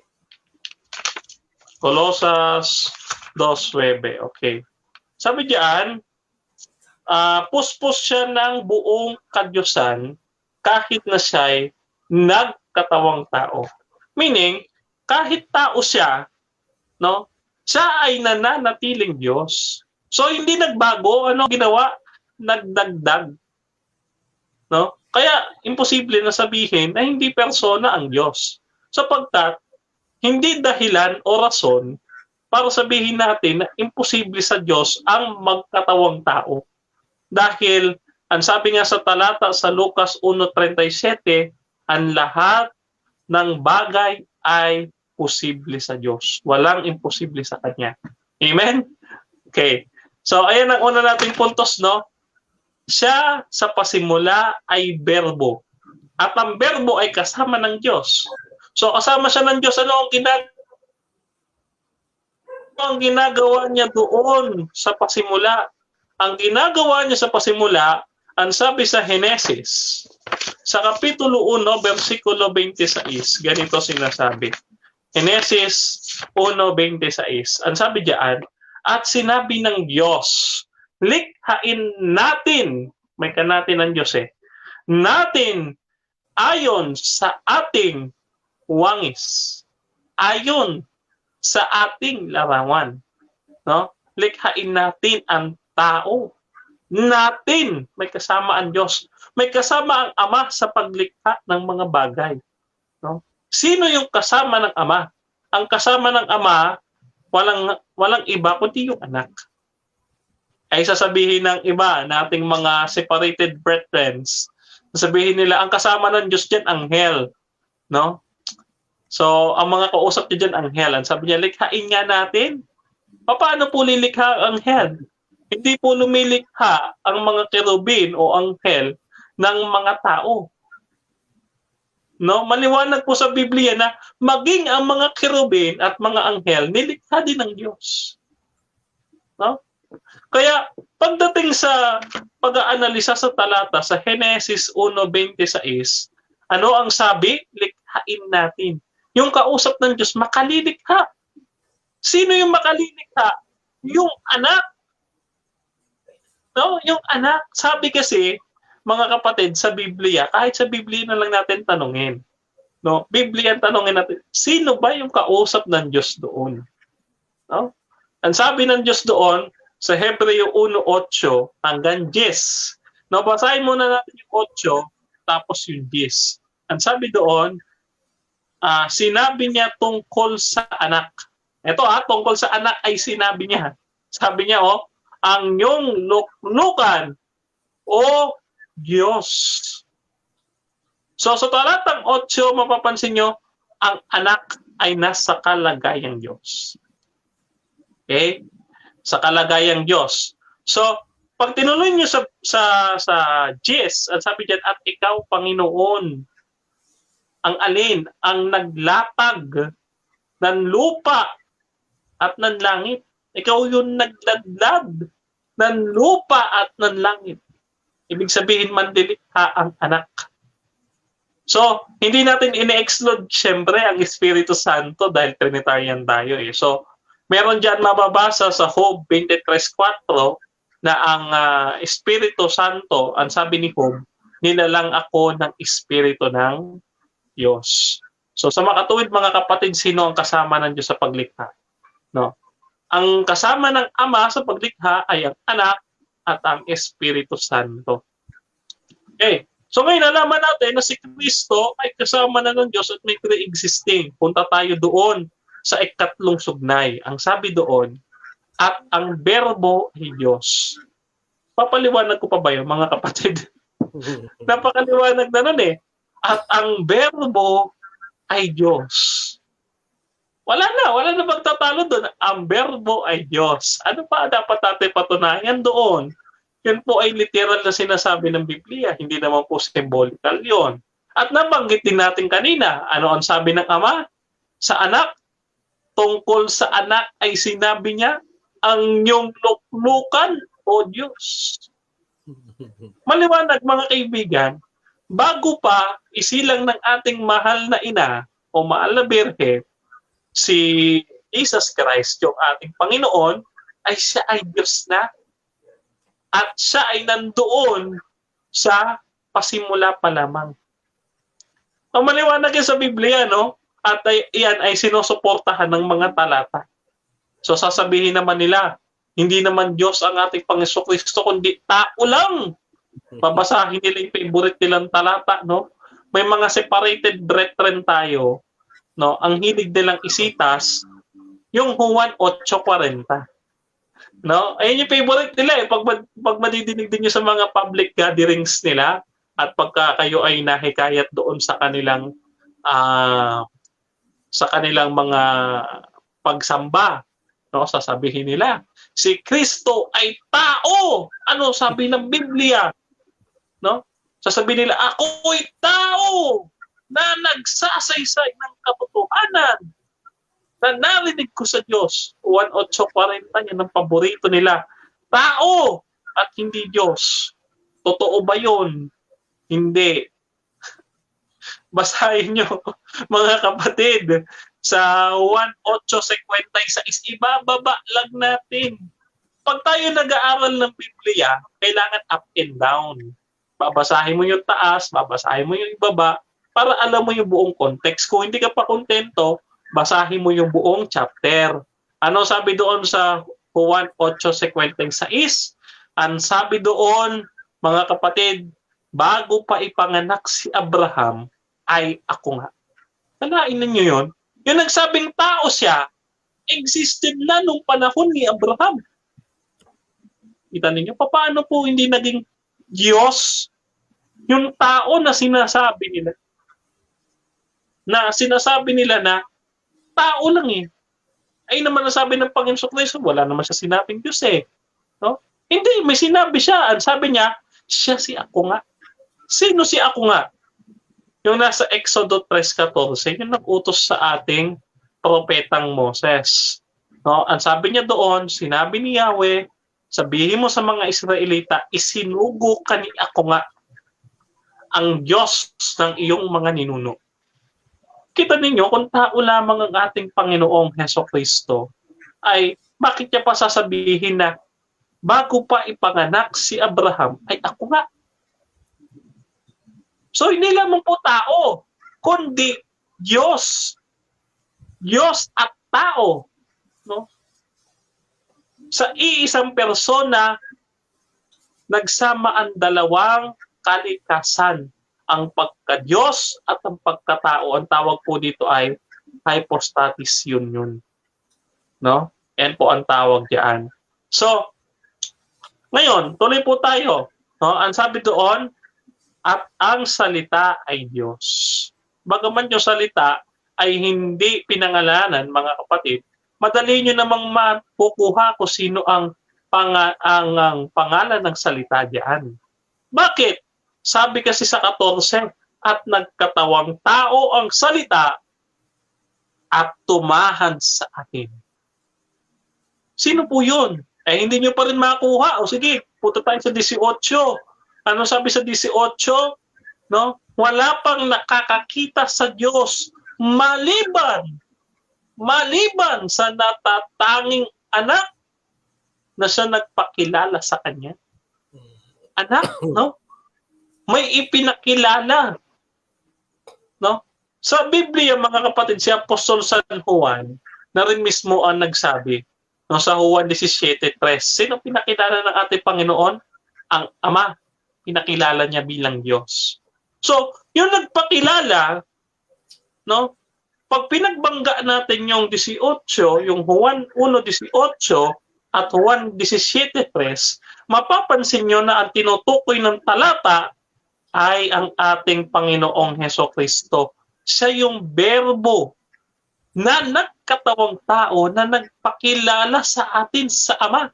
Colossus 2:9, okay. Sabi diyan, puspos siya ng buong kadyusan kahit na siya'y nagkatawang tao. Meaning, kahit tao siya, no, siya ay nananatiling Diyos. So, hindi nagbago. Ano ginawa? Nagdagdag. No? Kaya, imposible na sabihin na hindi persona ang Diyos. Sapagkat, hindi dahilan o rason para sabihin natin na imposible sa Diyos ang magkatawang tao. Dahil, ang sabi nga sa talata sa Lucas 1:37, ang lahat ng bagay ay posible sa Diyos. Walang imposible sa Kanya. Amen? Okay. So, ayan ang una nating puntos, no? Siya sa pasimula ay berbo. At ang berbo ay kasama ng Diyos. So, kasama siya ng Diyos. Ano ang ginagawa niya doon sa pasimula? Ang ginagawa niya sa pasimula, ang sabi sa Henesis, sa Kapitulo 1, versikulo 26, ganito sinasabi. Henesis 1:26. Ang sabi diyan, at sinabi ng Diyos, likhain natin, may natin ng Diyos natin ayon sa ating wangis, ayon sa ating larawan. No? Likhain natin ang tao. Natin, may kasama ang Diyos. May kasama ang Ama sa paglikha ng mga bagay. No? Sino yung kasama ng Ama? Ang kasama ng Ama, walang iba kundi yung anak. Ay sasabihin ng iba, nating mga separated brethren, sasabihin nila, ang kasama ng Diyos dyan, anghel. No? So, ang mga kausap niya dyan, anghel. Ang sabi niya, likhain nga natin. Paano po lilikha ang anghel? Hindi po lumilikha ang mga kerubin o anghel ng mga tao. No, maliwanag po sa Biblia na maging ang mga kerubin at mga anghel nilikha din ng Diyos. No? Kaya pagdating sa pag-aanalisa sa talata sa Genesis 1:26, ano ang sabi? Likhain natin. Yung kausap ng Diyos makalilikha. Sino yung makalilikha? Yung anak. No, yung anak. Sabi kasi, mga kapatid, sa Biblia, kahit sa Biblia na lang natin tanungin. No, Biblia tanungin natin, sino ba yung kausap ng Diyos doon? No? Ang sabi ng Diyos doon sa Hebreo 1:8 hanggang 10. No, basahin muna natin yung 8 tapos yung 10. Ang sabi doon, sinabi niya tungkol sa anak. Ito tungkol sa anak ay sinabi niya. Sabi niya, ang iyong luklukan, o Diyos. So sa talatang 8, mapapansin nyo, ang anak ay nasa kalagayang Diyos. Okay? Sa kalagayang Diyos. So, pag tinuloy nyo sa Jes, at sabi dyan, at ikaw, Panginoon, ang alin? Ang naglatag ng lupa at ng langit. Ikaw yung nagladlad ng lupa at ng langit. Ibig sabihin, mandilikha ang anak. So, hindi natin ine-exclude syempre ang Espiritu Santo dahil Trinitarian tayo eh. So, meron dyan mababasa sa Job 23:4 na ang Espiritu Santo, ang sabi ni Job, nilalang ako ng Espiritu ng Diyos. So, sa makatuwid mga kapatid, sino ang kasama ng Diyos sa paglikha? No? Ang kasama ng Ama sa paglikha ay ang anak at ang Espiritu Santo. Okay. So ngayon nalaman natin na si Kristo ay kasama na ng Diyos at may pre-existing. Punta tayo doon sa ikatlong sugnay. Ang sabi doon, at ang berbo ay Diyos. Papaliwanag ko pa ba yun, mga kapatid? Napakaliwanag na nun eh. At ang berbo ay Diyos. Wala na magtatalo doon. Ang berbo ay Diyos. Ano pa dapat natin patunayan doon? Yun po ay literal na sinasabi ng Biblia. Hindi naman po symbolical yon. At nabanggit din natin kanina, ano ang sabi ng Ama sa anak? Tungkol sa anak ay sinabi niya, ang iyong luklukan, o Diyos. Maliwanag mga kaibigan, bago pa isilang ng ating mahal na ina o mahal na birhe, si Jesus Christ, yung ating Panginoon, ay siya ay Diyos na. At siya ay nandoon sa pasimula pa lamang. Ang maliwanag yan sa Biblia, no? At iyan ay sinusuportahan ng mga talata. So sasabihin naman nila, hindi naman Diyos ang ating Panginoon Kristo, kundi tao lang. Babasahin nila yung favorite nilang talata, no? May mga separated brethren tayo, no? Ang hilig nilang isitas, yung Juan 8:40. No? Ayun yung favorite nila eh. Pag madidinig din nyo sa mga public gatherings nila at pagka kayo ay nahikayat doon sa kanilang mga pagsamba, no? Sasabihin nila, si Kristo ay tao. Ano sabi ng Biblia? No? Sasabihin nila, ako'y tao na nagsasaysay ng katotohanan. Na narinig ko sa Diyos. 1:8:40 yan ang paborito nila. Tao at hindi Diyos. Totoo ba yun? Hindi. Basahin nyo, mga kapatid, sa 1:8:56, ibababa lang natin. Pag tayo nag-aaral ng Biblia, kailangan up and down. Babasahin mo yung taas, babasahin mo yung ibaba, para alam mo yung buong context. Kung hindi ka pa kontento, basahin mo yung buong chapter. Ano sabi doon sa Juan 8:56? Ang sabi doon, mga kapatid, bago pa ipanganak si Abraham, ay ako nga. Kalain ninyo yun? Yung nagsabing tao siya, existed na nung panahon ni Abraham. Kita ninyo, paano po hindi naging Diyos yung tao na sinasabi nila? Na sinasabi nila na tao lang eh. Ay naman nasabi ng Panginoon Kristo, wala naman siya sinabing Diyos eh. No? Hindi, may sinabi siya. Ang sabi niya, siya si ako nga. Sino si ako nga? Yung nasa Exodo 3:14, yung nag-utos sa ating propetang Moses. No, ang sabi niya doon, sinabi ni Yahweh, sabihin mo sa mga Israelita, isinugo ka ni ako nga ang Diyos ng iyong mga ninuno. Kita ninyo, kung tao lamang ang ating Panginoong Hesukristo, ay bakit niya pa sasabihin na bago pa ipanganak si Abraham, ay ako nga. So hindi lamang po tao, kundi Diyos. Diyos at tao. No? Sa iisang persona, nagsama ang dalawang kalikasan. Ang pagka-Diyos at ang pagkatao. Ang tawag po dito ay hypostasis union. No? Yan po ang tawag diyan. So, ngayon, tuloy po tayo. No? Ang sabi doon, at ang salita ay Diyos. Bagaman yung salita ay hindi pinangalanan, mga kapatid, madali nyo namang makukuha kung sino ang pangalan ng salita diyan. Bakit? Sabi kasi sa 14, at nagkatawang tao ang salita at tumahan sa atin. Sino po yun? Hindi nyo pa rin makuha. O sige, punta tayo sa 18. Ano sabi sa 18? No? Wala pang nakakakita sa Diyos maliban sa natatanging anak na siya nagpakilala sa kanya. Anak, no? May ipinakilala. No? Sa Biblia, mga kapatid, si Apostol San Juan na rin mismo ang nagsabi, no, sa Juan 17:3, sino pinakilala ng ating Panginoon? Ang Ama. Pinakilala niya bilang Diyos. So, yung nagpakilala, no, pag pinagbangga natin yung 18, yung Juan 1:18 at Juan 17:3, mapapansin nyo na ang tinutukoy ng talata ay ang ating Panginoong Hesukristo. Siya yung berbo na nagkatawang tao na nagpakilala sa atin sa Ama.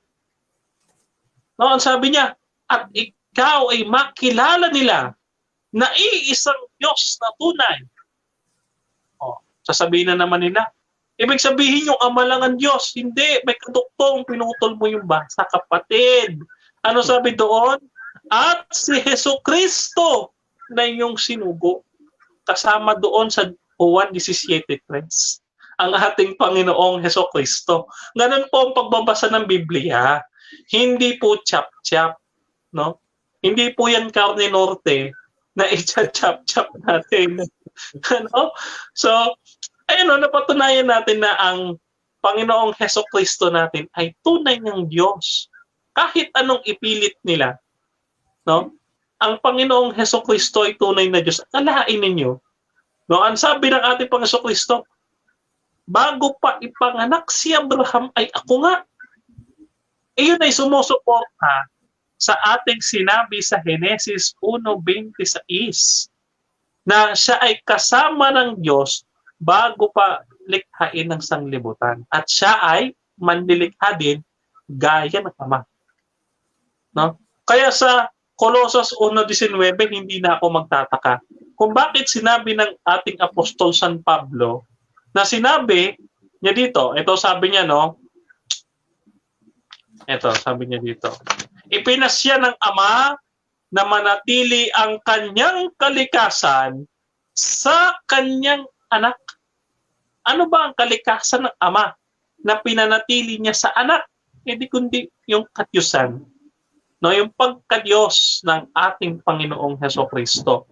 No, ang sabi niya, at ikaw ay makilala nila na iisang Diyos na tunay. O, sasabihin na naman nila, ibig sabihin yung Ama lang ang Diyos. Hindi, may kaduktong pinutol mo yung basa, kapatid. Ano sabi doon? At si Hesukristo na yung sinugo. Kasama doon sa Juan 17:3. Ang ating Panginoong Hesukristo. Ganun po ang pagbabasa ng Biblia. Hindi po chap-chap. No? Hindi po yan carne norte na i-chap-chap natin. Ano? So, ayun, napatunayan natin na ang Panginoong Hesukristo natin ay tunay ng Diyos. Kahit anong ipilit nila, no? Ang Panginoong Hesukristo ay tunay na Diyos. Alain ninyo, no? Ang sabi ng ating Panginoong Hesukristo, bago pa ipanganak si Abraham ay ako nga. Iyon ay sumusuporta sa ating sinabi sa Genesis 1:26 na siya ay kasama ng Diyos bago pa likhain ng sanglibutan. At siya ay manlilikha din gaya ng Ama. No? Kaya sa Colossus 1:19, hindi na ako magtataka kung bakit sinabi ng ating Apostol San Pablo na sinabi niya dito, ito sabi niya, no? Ito, sabi niya dito. Ipinasya ng Ama na manatili ang kanyang kalikasan sa kanyang anak. Ano ba ang kalikasan ng Ama na pinanatili niya sa anak? Hindi kundi yung kadyusan. No, yung pagka-Diyos ng ating Panginoong Hesukristo.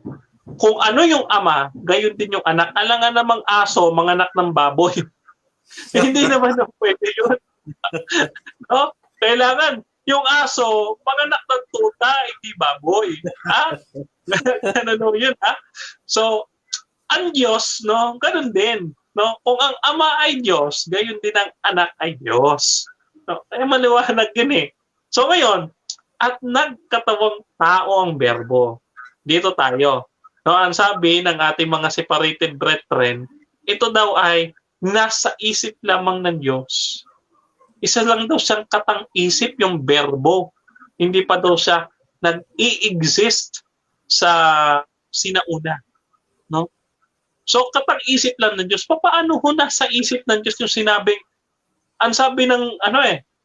Kung ano yung Ama, gayon din yung anak. Alangan namang aso, mga anak ng baboy. Hindi naman na pwede yun. No? Kailangan, yung aso, panganak ng tuta, hindi baboy. Ha? Ano yun, ha? So, ang Diyos, no, ganun din. No? Kung ang Ama ay Diyos, gayon din ang anak ay Diyos. No? Kaya maliwanag yun eh. So ngayon, at nagkatawang tao ang berbo. Dito tayo. No, ang sabi ng ating mga separated brethren, ito daw ay nasa isip lamang ng Diyos. Isa lang daw siyang katang-isip, yung berbo. Hindi pa daw siya nag-i-exist sa sinauna. So kapag isip lang ng Diyos, paano ho nasa isip ng Diyos yung sinabing, ang sabi ng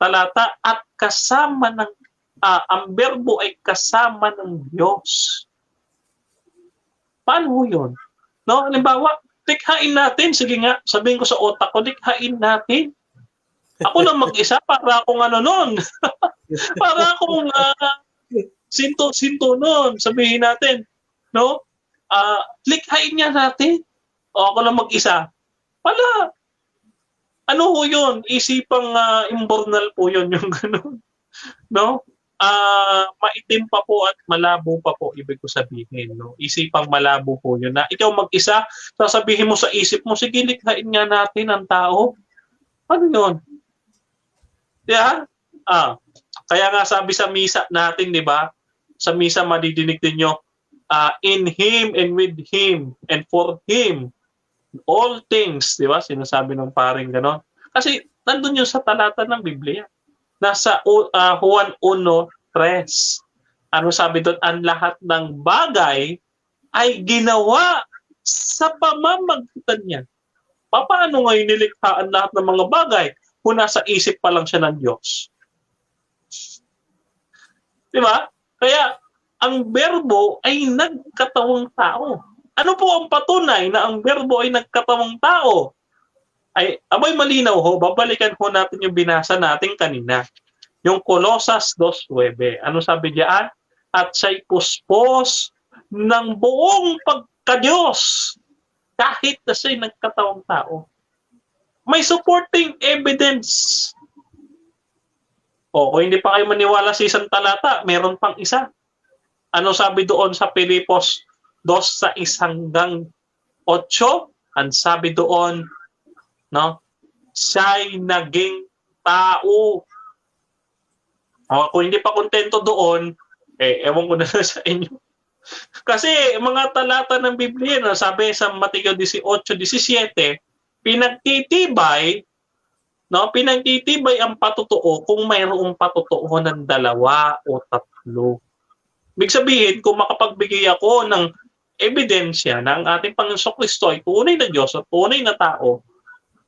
talata, at kasama ng, ang berbo ay kasama ng Diyos. Paano ho yun? No? Halimbawa, likhain natin, sige nga, sabihin ko sa utak ko, likhain natin. Ako lang mag-isa, para akong nun. Para akong sinto nun, sabihin natin. No? Likhain niya natin. O ako lang mag-isa. Wala. Ano ho yun? Isipang imbornal po yun, yung gano'n. No? Maitim pa po at malabo pa po, ibig ko sabihin. No? Isipang malabo po yun. Na ikaw mag-isa, sasabihin mo sa isip mo, sige, likhain nga natin ang tao. Ano yun? Yeah? Kaya nga sabi sa misa natin, di ba? Sa misa madidinig din nyo, in Him and with Him and for Him, all things, di ba? Sinasabi ng paring gano'n. Kasi nandun yun sa talata ng Biblia. Nasa Juan 1:3. Ano sabi doon? Ang lahat ng bagay ay ginawa sa pamamagitan niya. Paano ngayon nilikha ang lahat ng mga bagay kung nasa isip pa lang siya ng Diyos? Di ba? Kaya ang berbo ay nagkatawang tao. Ano po ang patunay na ang berbo ay nagkatawang tao? Ay, amoy malinaw ho, babalikan ho natin yung binasa natin kanina. Yung Colosas 2:9. Ano sabi diyan? At siya'y puspos ng buong pagka-Diyos kahit na siya'y nagkatawang tao. May supporting evidence. Kung hindi pa kayo maniwala sa isang talata, meron pang isa. Ano sabi doon sa Pilipos 2:1-8? Ang sabi doon, no? Siya'y naging tao. Kung hindi pa kontento doon, ewan ko na sa inyo. Kasi mga talata ng Biblia, no, sabi sa Mateo 18:17, pinagtitibay ang patotoo kung mayroong patotoo ng 2 o 3. Ibig sabihin, kung makapagbigay ako ng ebidensya na ang ating Panginoon Kristo ay tunay na Diyos at tunay na tao,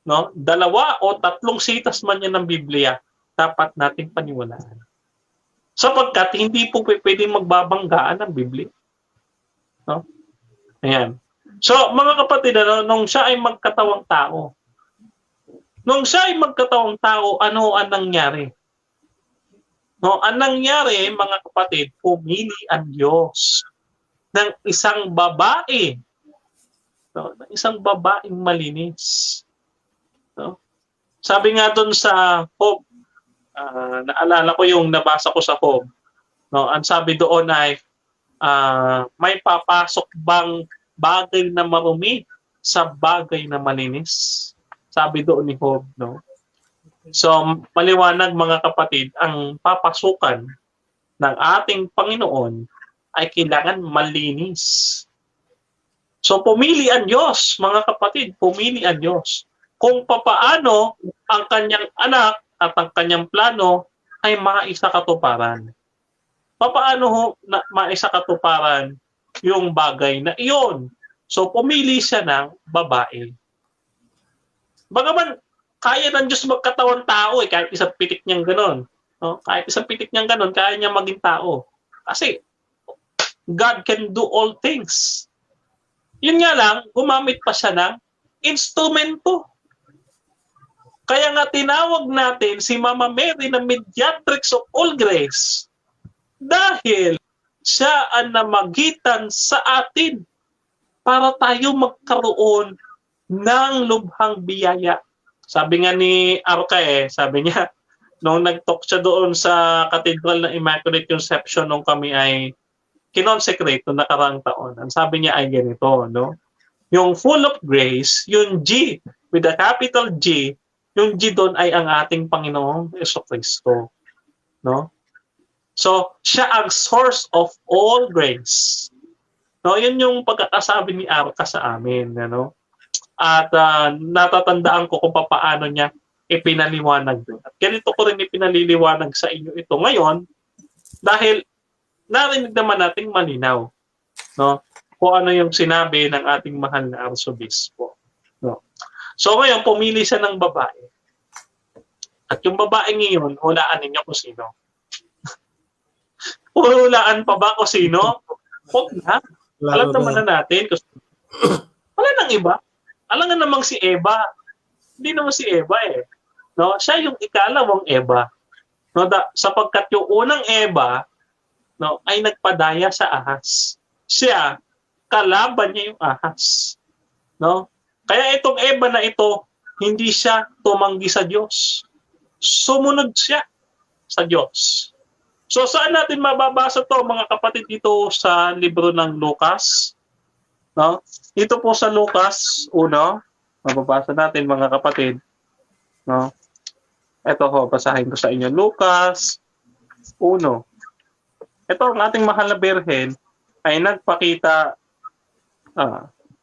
no? 2 o 3 sitas man yan ng Biblia, dapat nating paniwalaan. Sapagkat hindi po pwedeng magbabanggaan ng Biblia. No? Ayan. So, mga kapatid, nung siya ay magkatawang tao, ano ang nangyari? No, ang nangyari, mga kapatid, pumili ang Diyos ng isang babae. No, ng isang babaeng malinis. No? Sabi nga doon sa Job, naalala ko yung nabasa ko sa Job. No, ang sabi doon ay, may papasok bang bagay na marumi sa bagay na malinis? Sabi doon ni Job, no? So, maliwanag mga kapatid, ang papasukan ng ating Panginoon ay kailangan malinis. So, pumili ang Diyos, mga kapatid, pumili ang Diyos. Kung papaano ang kanyang anak at ang kanyang plano ay maisakatuparan. Papaano maisakatuparan yung bagay na iyon? So, pumili siya ng babae. Bagaman, kaya ng Diyos magkatawan tao kahit isang pitik niyang ganon. No? Kahit isang pitik niyang ganon, kaya niya maging tao. Kasi, God can do all things. Yun nga lang, gumamit pa siya ng instrumento. Kaya nga tinawag natin si Mama Mary na mediatrix of all grace dahil siya ang namagitan sa atin para tayo magkaroon ng lubhang biyaya. Sabi nga ni Arca sabi niya, nung nag-talk siya doon sa Cathedral ng Immaculate Conception nung kami ay kinonsecrate noong nakaraang taon. Ang sabi niya ay ganito, no? Yung full of grace, yung G, with a capital G, yung G doon ay ang ating Panginoong Jesucristo. No? So, siya ang source of all grace. No, yun yung pagkakasabi ni Arca sa amin, ano? At natatandaan ko kung paano niya ipinaliwanag doon. At ganito ko rin ipinaliliwanag sa inyo ito ngayon dahil narinig naman nating malinaw. No? kung ano yung sinabi ng ating mahal na arsobispo. No? So ngayon, pumili siya ng babae. At yung babae ngayon, hulaan ninyo kung sino. Hulaan pa ba kung sino? Huwag na. Alam naman na natin. Wala nang iba. Alam nga namang si Eva. Hindi naman si Eva eh. No? Siya yung ikalawang Eva. No? Sapagkat yung unang Eva, no, ay nagpadaya sa ahas. Siya, kalaban niya yung ahas. No? Kaya itong Eva na ito, hindi siya tumanggi sa Diyos. Sumunod siya sa Diyos. So saan natin mababasa to mga kapatid dito sa libro ng Lucas? No? Ito po sa Lucas 1, mababasa natin mga kapatid. No? Ito ho, basahin ko sa inyo. Lucas 1. Ito ang ating mahal na Birhen ay nagpakita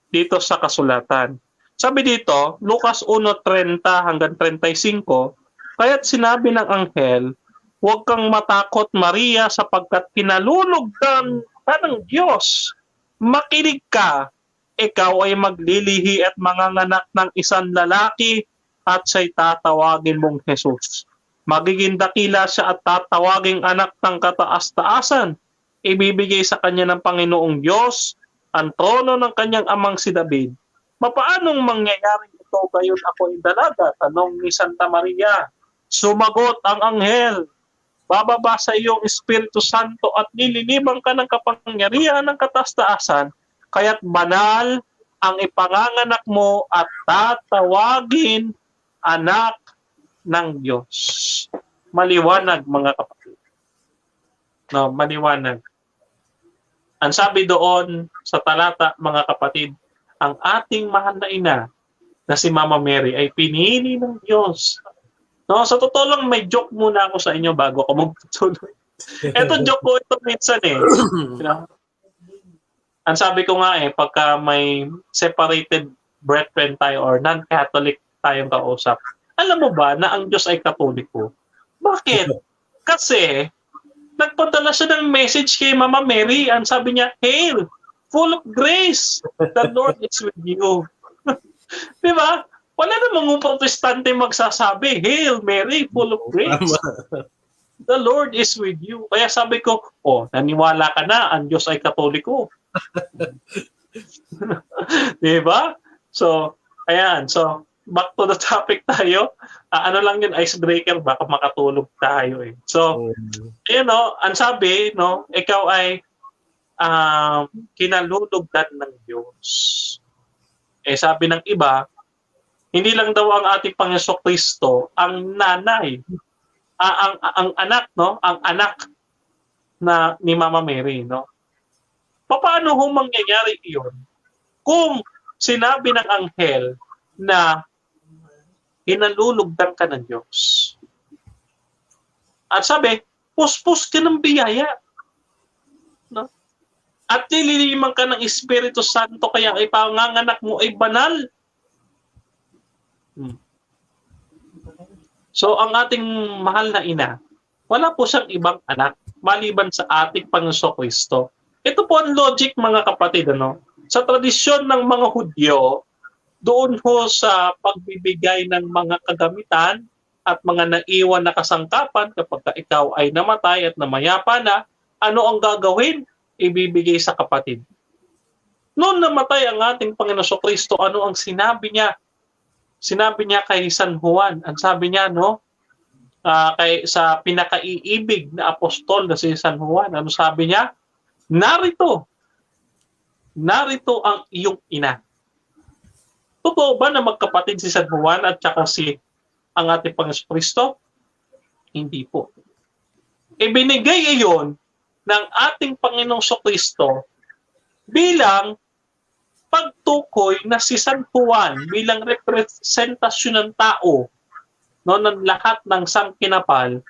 dito sa kasulatan. Sabi dito, Lucas 1:30 hanggang 35, kaya't sinabi ng anghel, huwag kang matakot Maria sapagkat kinalulugdan ka ng Diyos. Makinig ka, ikaw ay maglilihi at manganganak ng isang lalaki at siya'y tatawagin mong Jesus. Magiging dakila siya at tatawaging anak ng kataas-taasan. Ibibigay sa kanya ng Panginoong Diyos ang trono ng kanyang amang si David. Mapaanong mangyayari ito gayon ako'y dalaga? Tanong ni Santa Maria. Sumagot ang anghel, bababa sa iyong Espiritu Santo at nililibang ka ng kapangyarihan ng kataas-taasan, kaya't banal ang ipanganganak mo at tatawagin anak ng Diyos. Maliwanag mga kapatid. No, maliwanag. Ang sabi doon sa talata mga kapatid, ang ating mahal na ina na si Mama Mary ay pinili ng Diyos. No, sa totoo lang may joke muna ako sa inyo bago ako magtutuloy. Ito joke ko ito minsan eh. You know? Ang sabi ko nga pagka may separated brethren tayo or non-Catholic tayong kausap, alam mo ba na ang Diyos ay Katoliko? Bakit? Kasi nagpadala siya ng message kay Mama Mary. Ang sabi niya, Hail, full of grace, the Lord is with you. Di ba? Wala namang protestante magsasabi, Hail Mary, full of grace. The Lord is with you. Kaya sabi ko, naniwala ka na, ang Diyos ay Katoliko. Di ba? So, ayan. So, back to the topic tayo. Ano lang yun, icebreaker, baka makatulog tayo eh. So, ang sabi, ikaw ay kinalulugdan ng Diyos. Sabi ng iba, hindi lang daw ang ating Panginoong Kristo ang nanay, ang anak, ang anak na ni Mama Mary, Paano ho mangyayari iyon kung sinabi ng anghel na kinalulugdan ka ng Diyos? At sabi, puspos ka ng biyaya. At nililiman ka ng Espiritu Santo, kaya ay panganganak mo ay banal. So, ang ating mahal na ina, wala po siyang ibang anak maliban sa ating Panginoong Kristo. Ito po ang logic mga kapatid. Sa tradisyon ng mga Hudyo, doon ho sa pagbibigay ng mga kagamitan at mga naiwan na kasangkapan kapag ikaw ay namatay at namayapa na, ano ang gagawin? Ibibigay sa kapatid. Noon namatay ang ating Panginoong Kristo, ano ang sinabi niya? Sinabi niya kay San Juan, ang sabi niya, sa pinakaiibig na apostol na si San Juan, ano sabi niya? Narito ang iyong ina. Totoo ba na magkapatid si San Juan at saka ang ating Panginoong Kristo? Hindi po. Ibinigay iyon ng ating Panginoong Kristo bilang pagtukoy na si San Juan bilang representasyon ng tao ng lahat ng sangkinapal,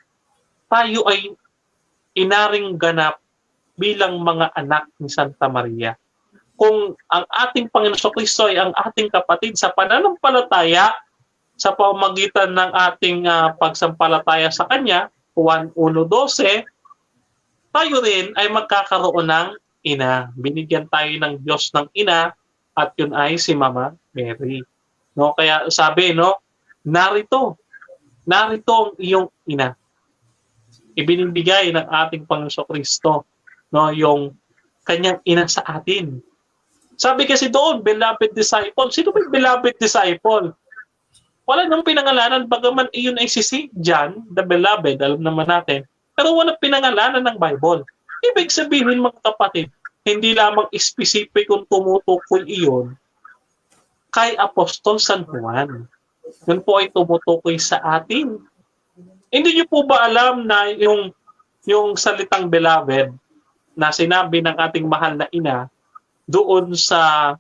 tayo ay inaring ganap bilang mga anak ni Santa Maria. Kung ang ating Panginoong Kristo ay ang ating kapatid sa pananampalataya sa pamamagitan ng ating pagsampalataya sa Kanya, Juan 1:12, tayo rin ay magkakaroon ng ina. Binigyan tayo ng Diyos ng ina at yun ay si Mama Mary. No, kaya sabi, no, narito ang iyong ina. Ibinibigay ng ating Panginoon Kristo, no, yung kanyang ina sa atin. Sabi kasi doon, beloved disciple. Sino ba yung beloved disciple? Wala nang pinangalanan, bagaman iyon ay si St. John, the beloved, alam naman natin. Pero wala pinangalanan ng Bible. Ibig sabihin, mga kapatid, hindi lamang specific kung tumutukoy iyon kay Apostol San Juan. Yun po ay tumutukoy sa atin. Hindi niyo po ba alam na yung salitang beloved na sinabi ng ating mahal na ina doon sa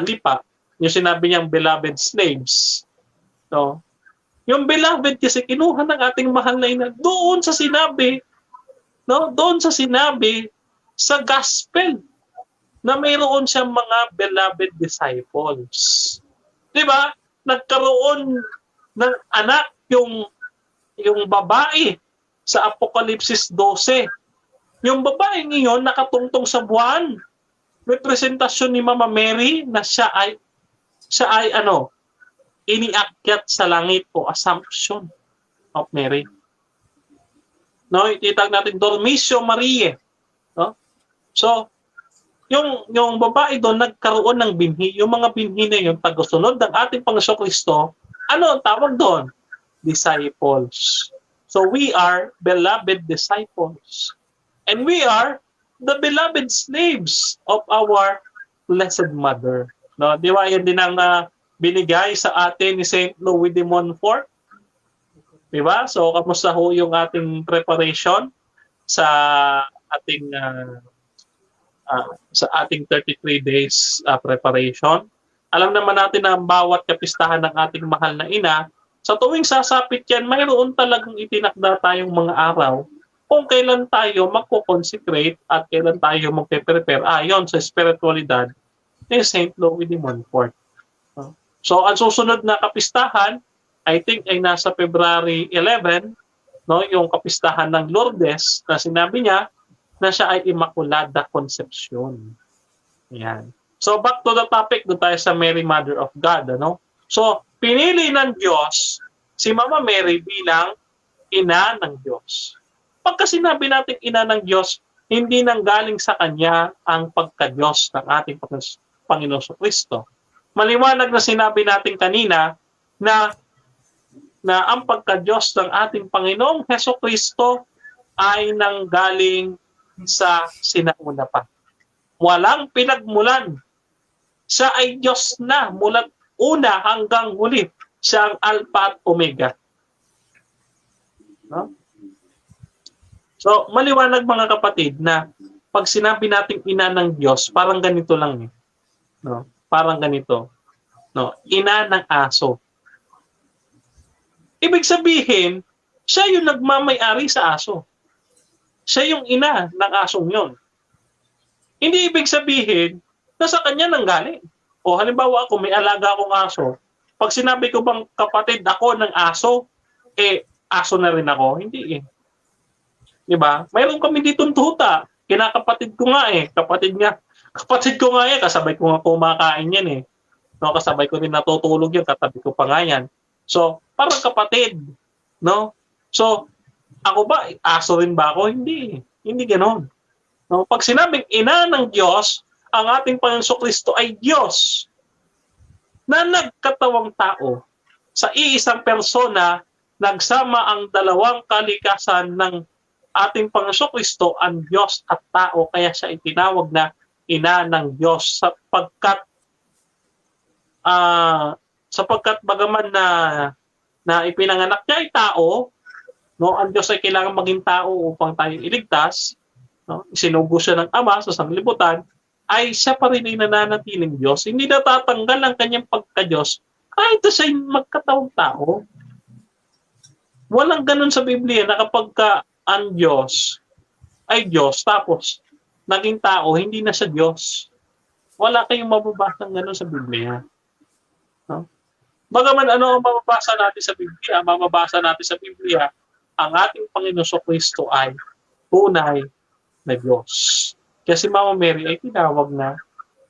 lipa, yung sinabi niyang beloved slaves, no? Yung beloved kasi kinuha ng ating mahal na ina doon sa sinabi, no? Doon sa sinabi sa gospel na mayroon siyang mga beloved disciples. 'Di ba? Nagkaroon ng anak yung babae sa Apokalipsis 12. Yung babae ngayon nakatungtong sa buwan. Representasyon ni Mama Mary na siya ay iniakyat sa langit o Assumption of Mary. No, ititag natin Dormitio Mariae. No? So, yung babae doon nagkaroon ng binhi. Yung mga binhi na yun, pagkasunod ng ating Panginoon Kristo, ano ang tawag doon? Disciples. So we are beloved disciples. And we are the beloved slaves of our Blessed Mother. No, di ba yan din ang binigay sa atin ni St. Louis de Montfort? Di ba? So kamusta ho yung ating preparation sa ating 33 days preparation? Alam naman natin na bawat kapistahan ng ating mahal na ina, sa tuwing sasapit yan, mayroon talagang itinakda tayong mga araw kung kailan tayo magko-consecrate at kailan tayo magpe-prepare ayon sa spiritualidad ni St. Louis de Montfort. So, ang susunod na kapistahan, I think ay nasa February 11, no, yung kapistahan ng Lourdes na sinabi niya na siya ay Immaculada Concepcion. Yan. So, back to the topic, doon tayo sa Mary Mother of God. Ano? So, pinili ng Diyos si Mama Mary bilang ina ng Diyos. Pagka sinabi natin ina ng Diyos, hindi nang galing sa Kanya ang pagka-Diyos ng ating Panginoon Kristo. Maliwanag na sinabi natin kanina na ang pagka-Diyos ng ating Panginoong Heso Kristo ay nanggaling sa sinauna pa. Walang pinagmulan. Siya ay Diyos na mula una hanggang huli. Siya ang Alpha at Omega. No? So, maliwanag mga kapatid na pag sinabi nating ina ng Diyos, parang ganito lang. No? Parang ganito. No? Ina ng aso. Ibig sabihin, siya yung nagmamay-ari sa aso. Siya yung ina ng asong yon. Hindi ibig sabihin na sa kanya nanggaling. O halimbawa ako, may alaga akong aso. Pag sinabi ko bang kapatid ako ng aso, aso na rin ako. Hindi eh. Diba? Mayroon kami ditong tuta. Kinakapatid ko nga eh. Kapatid ko nga eh. Kasabay ko nga kumakain yan eh. No, kasabay ko rin natutulog yan. Katabi ko pa nga yan. So, parang kapatid. No? So, ako ba, aso rin ba ako? Hindi. Hindi ganon. No? Pag sinabing ina ng Diyos, ang ating Panginoon Kristo ay Diyos na nagkatawang tao. Sa iisang persona, nagsama ang dalawang kalikasan ng ating Panginoon Kristo, ang Diyos at tao. Kaya siya itinawag na ina ng Diyos sapagkat bagaman na ipinanganak niya ay tao, no, ang Diyos ay kailangan maging tao upang tayo iligtas, no, isinugo siya ng Ama sa sanglibutan, ay siya pa rin ay nananatiling Diyos. Hindi natatanggal ang kanyang pagka-Diyos kahit na siya magkatawang tao. Walang ganun sa Biblia na kapag ang Diyos ay Diyos, tapos naging tao, hindi na siya Diyos. Wala kayong mababasa ganun sa Biblia. No? Bagaman ano ang mababasa natin sa Biblia? Mababasa natin sa Biblia, ang ating Panginoon Kristo ay tunay na Diyos. Kaya si Mama Mary ay tinawag na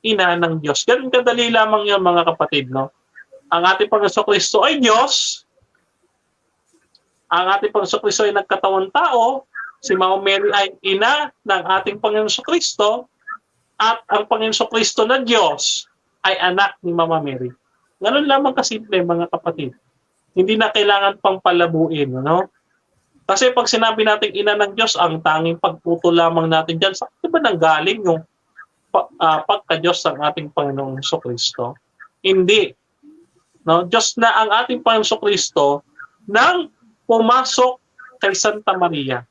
ina ng Diyos. Ganun kadali lamang yun, mga kapatid, no? Ang ating Panginoon Kristo ay Diyos. Ang ating Panginoon Kristo ay nagkatawang tao. Si Mama Mary ay ina ng ating Panginoon Kristo. At ang Panginoon Kristo na Diyos ay anak ni Mama Mary. Ganun lamang kasimple, mga kapatid. Hindi na kailangan pang palabuin, no? Kasi pag sinabi natin ina ng Diyos, ang tanging pagputol lamang natin dyan, saan ba nanggaling yung pagka-Diyos ng ating Panginoong Kristo? Hindi. No? Diyos na ang ating Panginoong Kristo nang pumasok kay Santa Maria.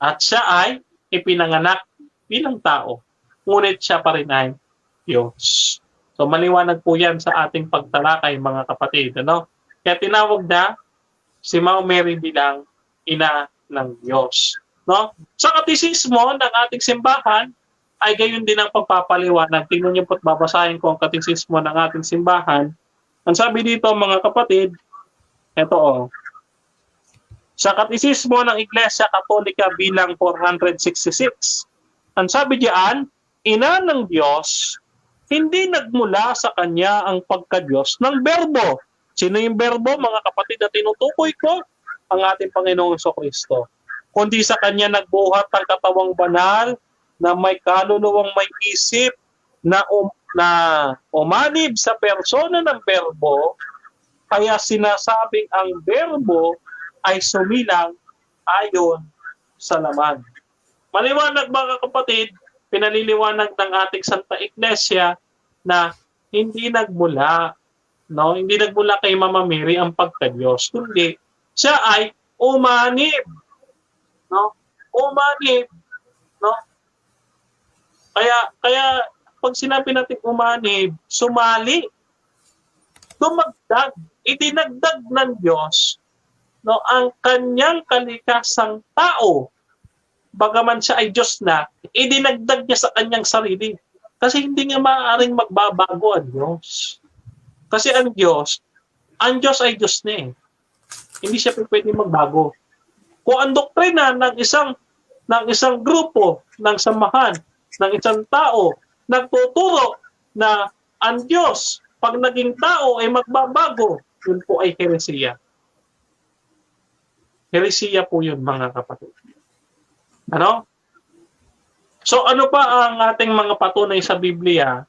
At siya ay ipinanganak bilang tao. Ngunit siya pa rin ay Diyos. So maliwanag po yan sa ating pagtalakay, mga kapatid. Ano? Kaya tinawag na si Mama Mary bilang ina ng Diyos. No? Sa katisismo ng ating simbahan, ay gayon din ang pagpapaliwanag. Tingnan niyo po't babasahin ko ang katisismo ng ating simbahan. Ang sabi dito, mga kapatid, ito sa katisismo ng Iglesia Katolika bilang 466, ang sabi diyan, ina ng Diyos, hindi nagmula sa kanya ang pagka-Diyos ng berbo. Sino yung berbo, mga kapatid, na tinutukoy ko? Ang ating Panginoong Kristo. Kundi sa kanya nagbuhat ang katawang banal na may kaluluwang may isip na umanib sa persona ng berbo, kaya sinasabing ang berbo ay sumilang ayon sa laman. Maliwanag, mga kapatid, pinaliliwanag ng ating Santa Iglesia na hindi nagmula, no? Hindi nagmula kay Mama Mary ang pagka-Diyos, kundi siya ay umanib, no? Umanib, no? Kaya pag sinabi natin umanib, sumali, dumagdag, idinagdag ng Diyos, no, ang kanyang kalikasang tao. Bagaman siya ay Diyos na, idinagdag niya sa kanyang sarili. Kasi hindi nga maaaring magbabago ang Diyos. Kasi ang Diyos ay Diyos na eh. Hindi siya pwede magbago. Kung ang doktrina ng isang grupo, ng samahan, ng isang tao, nagtuturo na ang Diyos, pag naging tao ay magbabago, yun po ay heresiya. Heresiya po yun, mga kapatid. Ano? So ano pa ang ating mga patunay sa Biblia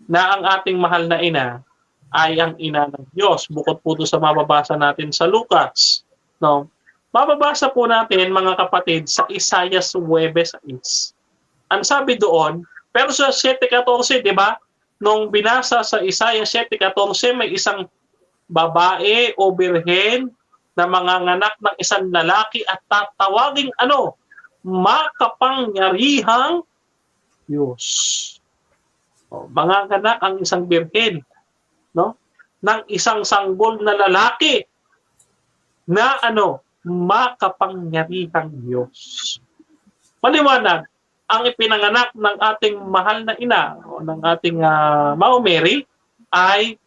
na ang ating mahal na ina ay ang ina ng Diyos? Bukod po sa mababasa natin sa Lucas. No? Mababasa po natin, mga kapatid, sa Isaiah 9:6. Ang sabi doon, pero sa 7:14, di ba? Nung binasa sa Isaiah 7:14, may isang babae o birhen na manganganak ng isang lalaki at tatawaging makapangyarihang Diyos. Manganganak ang isang birhen, no? Ng isang sanggol na lalaki na makapangyarihang Diyos. Maliwanag, ang ipinanganak ng ating mahal na ina o ng ating Mama Mary ay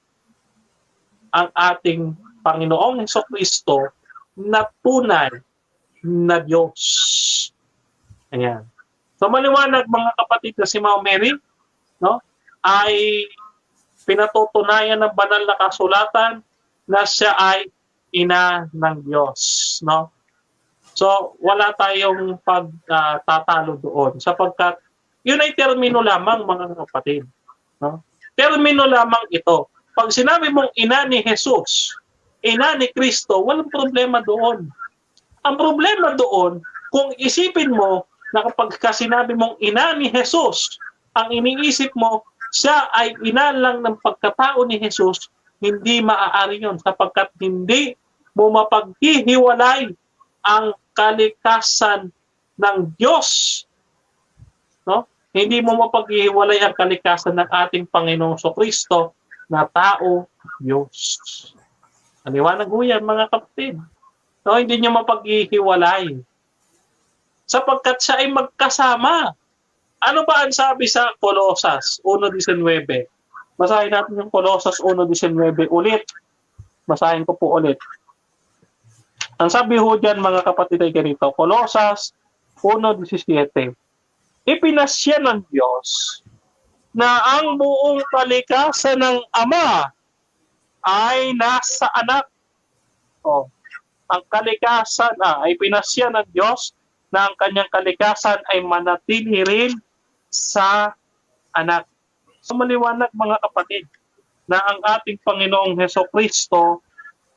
ang ating Panginoong Hesukristo na tunay na Diyos. Ayan. So maliwanag, mga kapatid, na si Mama Mary, no, ay pinatutunayan ng banal na kasulatan na siya ay ina ng Diyos, no? So wala tayong pagtatalo doon sapagkat yun ay termino lamang, mga kapatid, no? Termino lamang ito. Pag sinabi mong ina ni Jesus, ina ni Kristo, walang problema doon. Ang problema doon, kung isipin mo na kapag sinabi mong ina ni Jesus, ang iniisip mo, siya ay ina lang ng pagkatao ni Jesus, hindi maaari yun sapagkat hindi mo mapaghihiwalay ang kalikasan ng Diyos. No? Hindi mo mapaghihiwalay ang kalikasan ng ating Panginoong Kristo na tao, Diyos. Aliwanag po yan, mga kapatid. No, hindi niyo mapaghihiwalay. Sapagkat siya ay magkasama. Ano ba ang sabi sa Colosas 1:19? Basahin natin yung Colosas 1:19 ulit. Basahin ko po ulit. Ang sabi ho dyan, mga kapatid, ay ganito. Colosas 1:17. ipinasya ng Diyos na ang buong kalikasan ng Ama ay nasa anak. O, ang kalikasan ay pinasya ng Diyos na ang kanyang kalikasan ay manatili rin sa anak. So maliwanag mga kapatid na ang ating Panginoong Hesukristo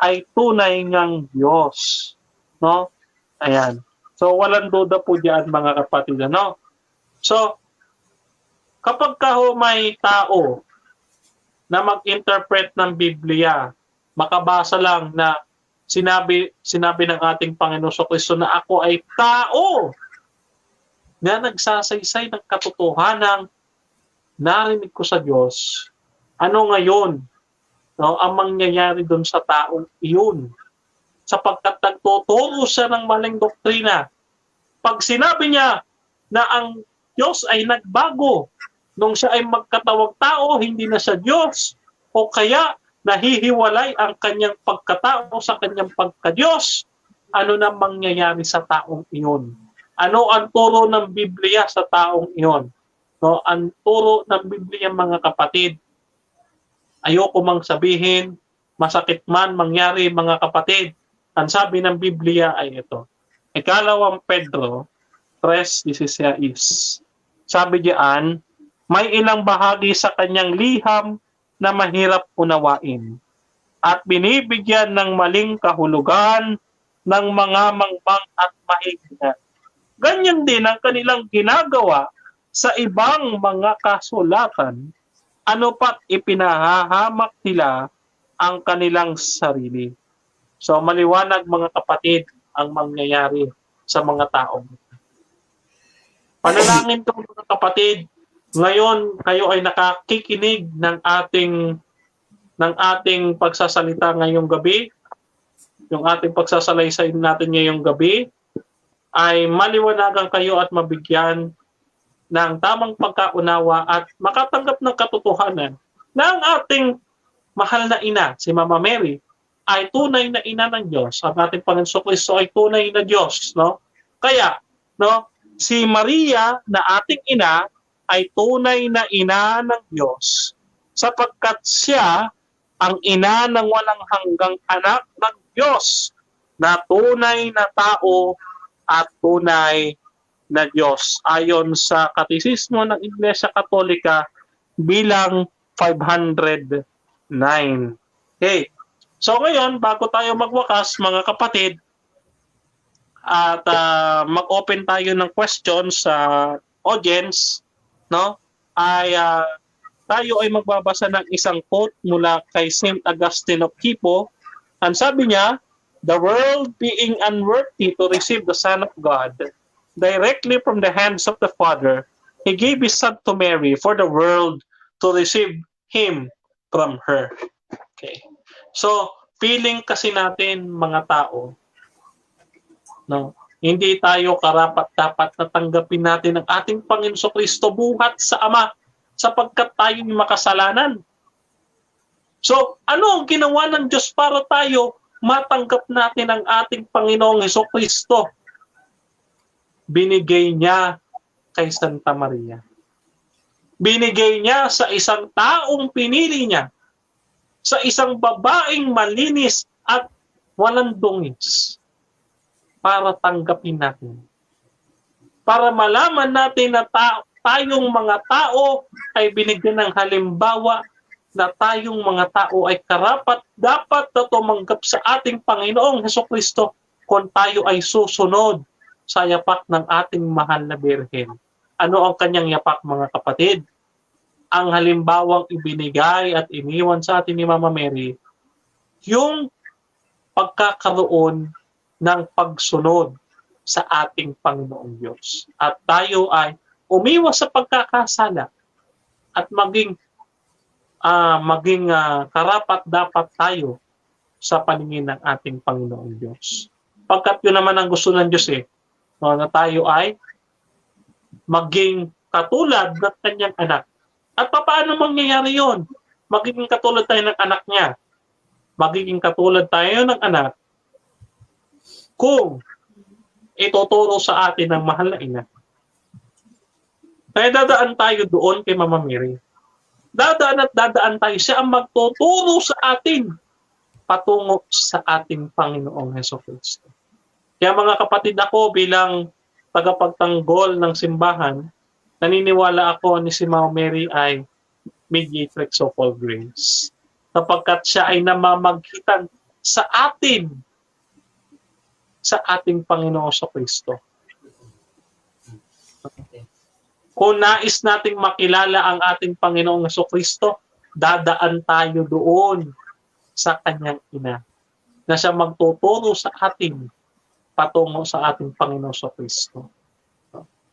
ay tunay ngang Diyos. No? Ayan. So walang duda po diyan mga kapatid. Ano? So kapag may tao na mag-interpret ng Biblia, makabasa lang na sinabi ng ating Panginoon Kristo na ako ay tao na nagsasaysay ng katotohanan narinig ko sa Diyos. Ano ngayon? No, ang mangyayari doon sa taong iyon? Sapagkat nagtuturo siya ng maling doktrina. Pag sinabi niya na ang Diyos ay nagbago, nung siya ay magkatawag tao, hindi na siya Diyos, o kaya nahihiwalay ang kanyang pagkatao sa kanyang pagka-Diyos, ano na mangyayari sa taong iyon? Ano ang turo ng Biblia sa taong iyon? No, ang turo ng Biblia mga kapatid, ayoko mang sabihin, masakit man mangyari mga kapatid, ang sabi ng Biblia ay ito. Ikalawang Pedro 3:16. Sabi diyan, may ilang bahagi sa kanyang liham na mahirap unawain at binibigyan ng maling kahulugan ng mga mangbang at mahihina. Ganyan din ang kanilang ginagawa sa ibang mga kasulatan, ano pat ipinahahamak nila ang kanilang sarili. So maliwanag mga kapatid ang mangyayari sa mga tao. Panalangin ko mga kapatid, ngayon kayo ay nakakikinig ng ating pagsasalita ngayong gabi, yung ating pagsasalaysay natin ngayong gabi, ay maliwanagan kayo at mabigyan ng tamang pagkaunawa at makatanggap ng katotohanan na ang ating mahal na ina, si Mama Mary, ay tunay na ina ng Diyos. Ang ating Panginoon Kristo ay tunay na Diyos. No? Kaya, no, si Maria na ating ina ay tunay na ina ng Diyos sapagkat siya ang ina ng walang hanggang anak ng Diyos na tunay na tao at tunay na Diyos ayon sa Katisismo ng Iglesia Katolika bilang 509. Okay. So ngayon, bago tayo magwakas mga kapatid at mag-open tayo ng questions sa audience, no? Tayo ay magbabasa ng isang quote mula kay Saint Augustine of Hippo. Ang sabi niya, "The world being unworthy to receive the Son of God directly from the hands of the Father, He gave His Son to Mary for the world to receive Him from her." Okay. So, feeling kasi natin mga tao, no, hindi tayo karapat-dapat na tanggapin natin ang ating Panginoon Kristo buhat sa Ama sapagkat tayo makasalanan. So, ano ang ginawa ng Diyos para tayo matanggap natin ang ating Panginoong Hesukristo? Binigay niya kay Santa Maria. Binigay niya sa isang taong pinili niya, sa isang babaeng malinis at walang dungis, para tanggapin natin. Para malaman natin na tayong mga tao ay binigyan ng halimbawa na tayong mga tao ay karapat dapat na tumanggap sa ating Panginoong Hesukristo kung tayo ay susunod sa yapak ng ating mahal na Birhen. Ano ang kanyang yapak mga kapatid? Ang halimbawang ibinigay at iniwan sa atin ni Mama Mary, yung pagkakaroon ng pagsunod sa ating Panginoong Diyos. At tayo ay umiwas sa pagkakasala at maging karapat dapat tayo sa paningin ng ating Panginoong Diyos. Pagkat yun naman ang gusto ng Diyos no, na tayo ay maging katulad ng kanyang anak. At paano mangyayari yun? Magiging katulad tayo ng anak niya. Magiging katulad tayo ng anak kung ituturo sa atin ng mahal na ina Kaya dadaan tayo doon kay Mama Mary. Dadaan at dadaan tayo. Siya ang magtuturo sa atin patungo sa ating Panginoong Hesukristo. Kaya mga kapatid, ako bilang tagapagtanggol ng simbahan, naniniwala ako ni si Mama Mary ay mediatrix of all grace. Sapagkat siya ay namamagitan sa atin, sa ating Panginoong Hesukristo. Kung nais nating makilala ang ating Panginoong Hesukristo, dadaan tayo doon sa kanyang ina na siya magtuturo sa atin patungo sa ating Panginoong Hesukristo.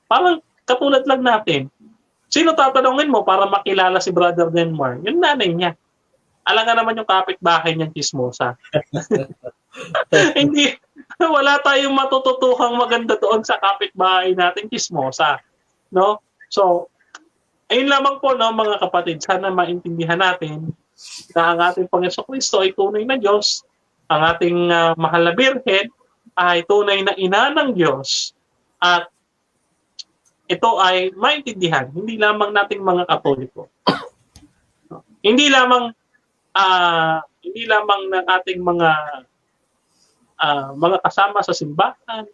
Parang katulad lang natin, sino tatanungin mo para makilala si Brother Denmar? Yung nanay niya. Alam nga naman yung kapitbahay niyang chismosa. Hindi, wala tayong matututuhang maganda doon sa kapitbahay natin chismosa. No? So, ayun lamang po, no, mga kapatid, sana maintindihan natin na ang ating Panginoon Kristo ay tunay na Diyos, ang ating mahal na Birhen ay tunay na ina ng Diyos, at ito ay maintindihan, hindi lamang nating mga Katoliko. Hindi lamang ng ating mga kasama sa simbahan,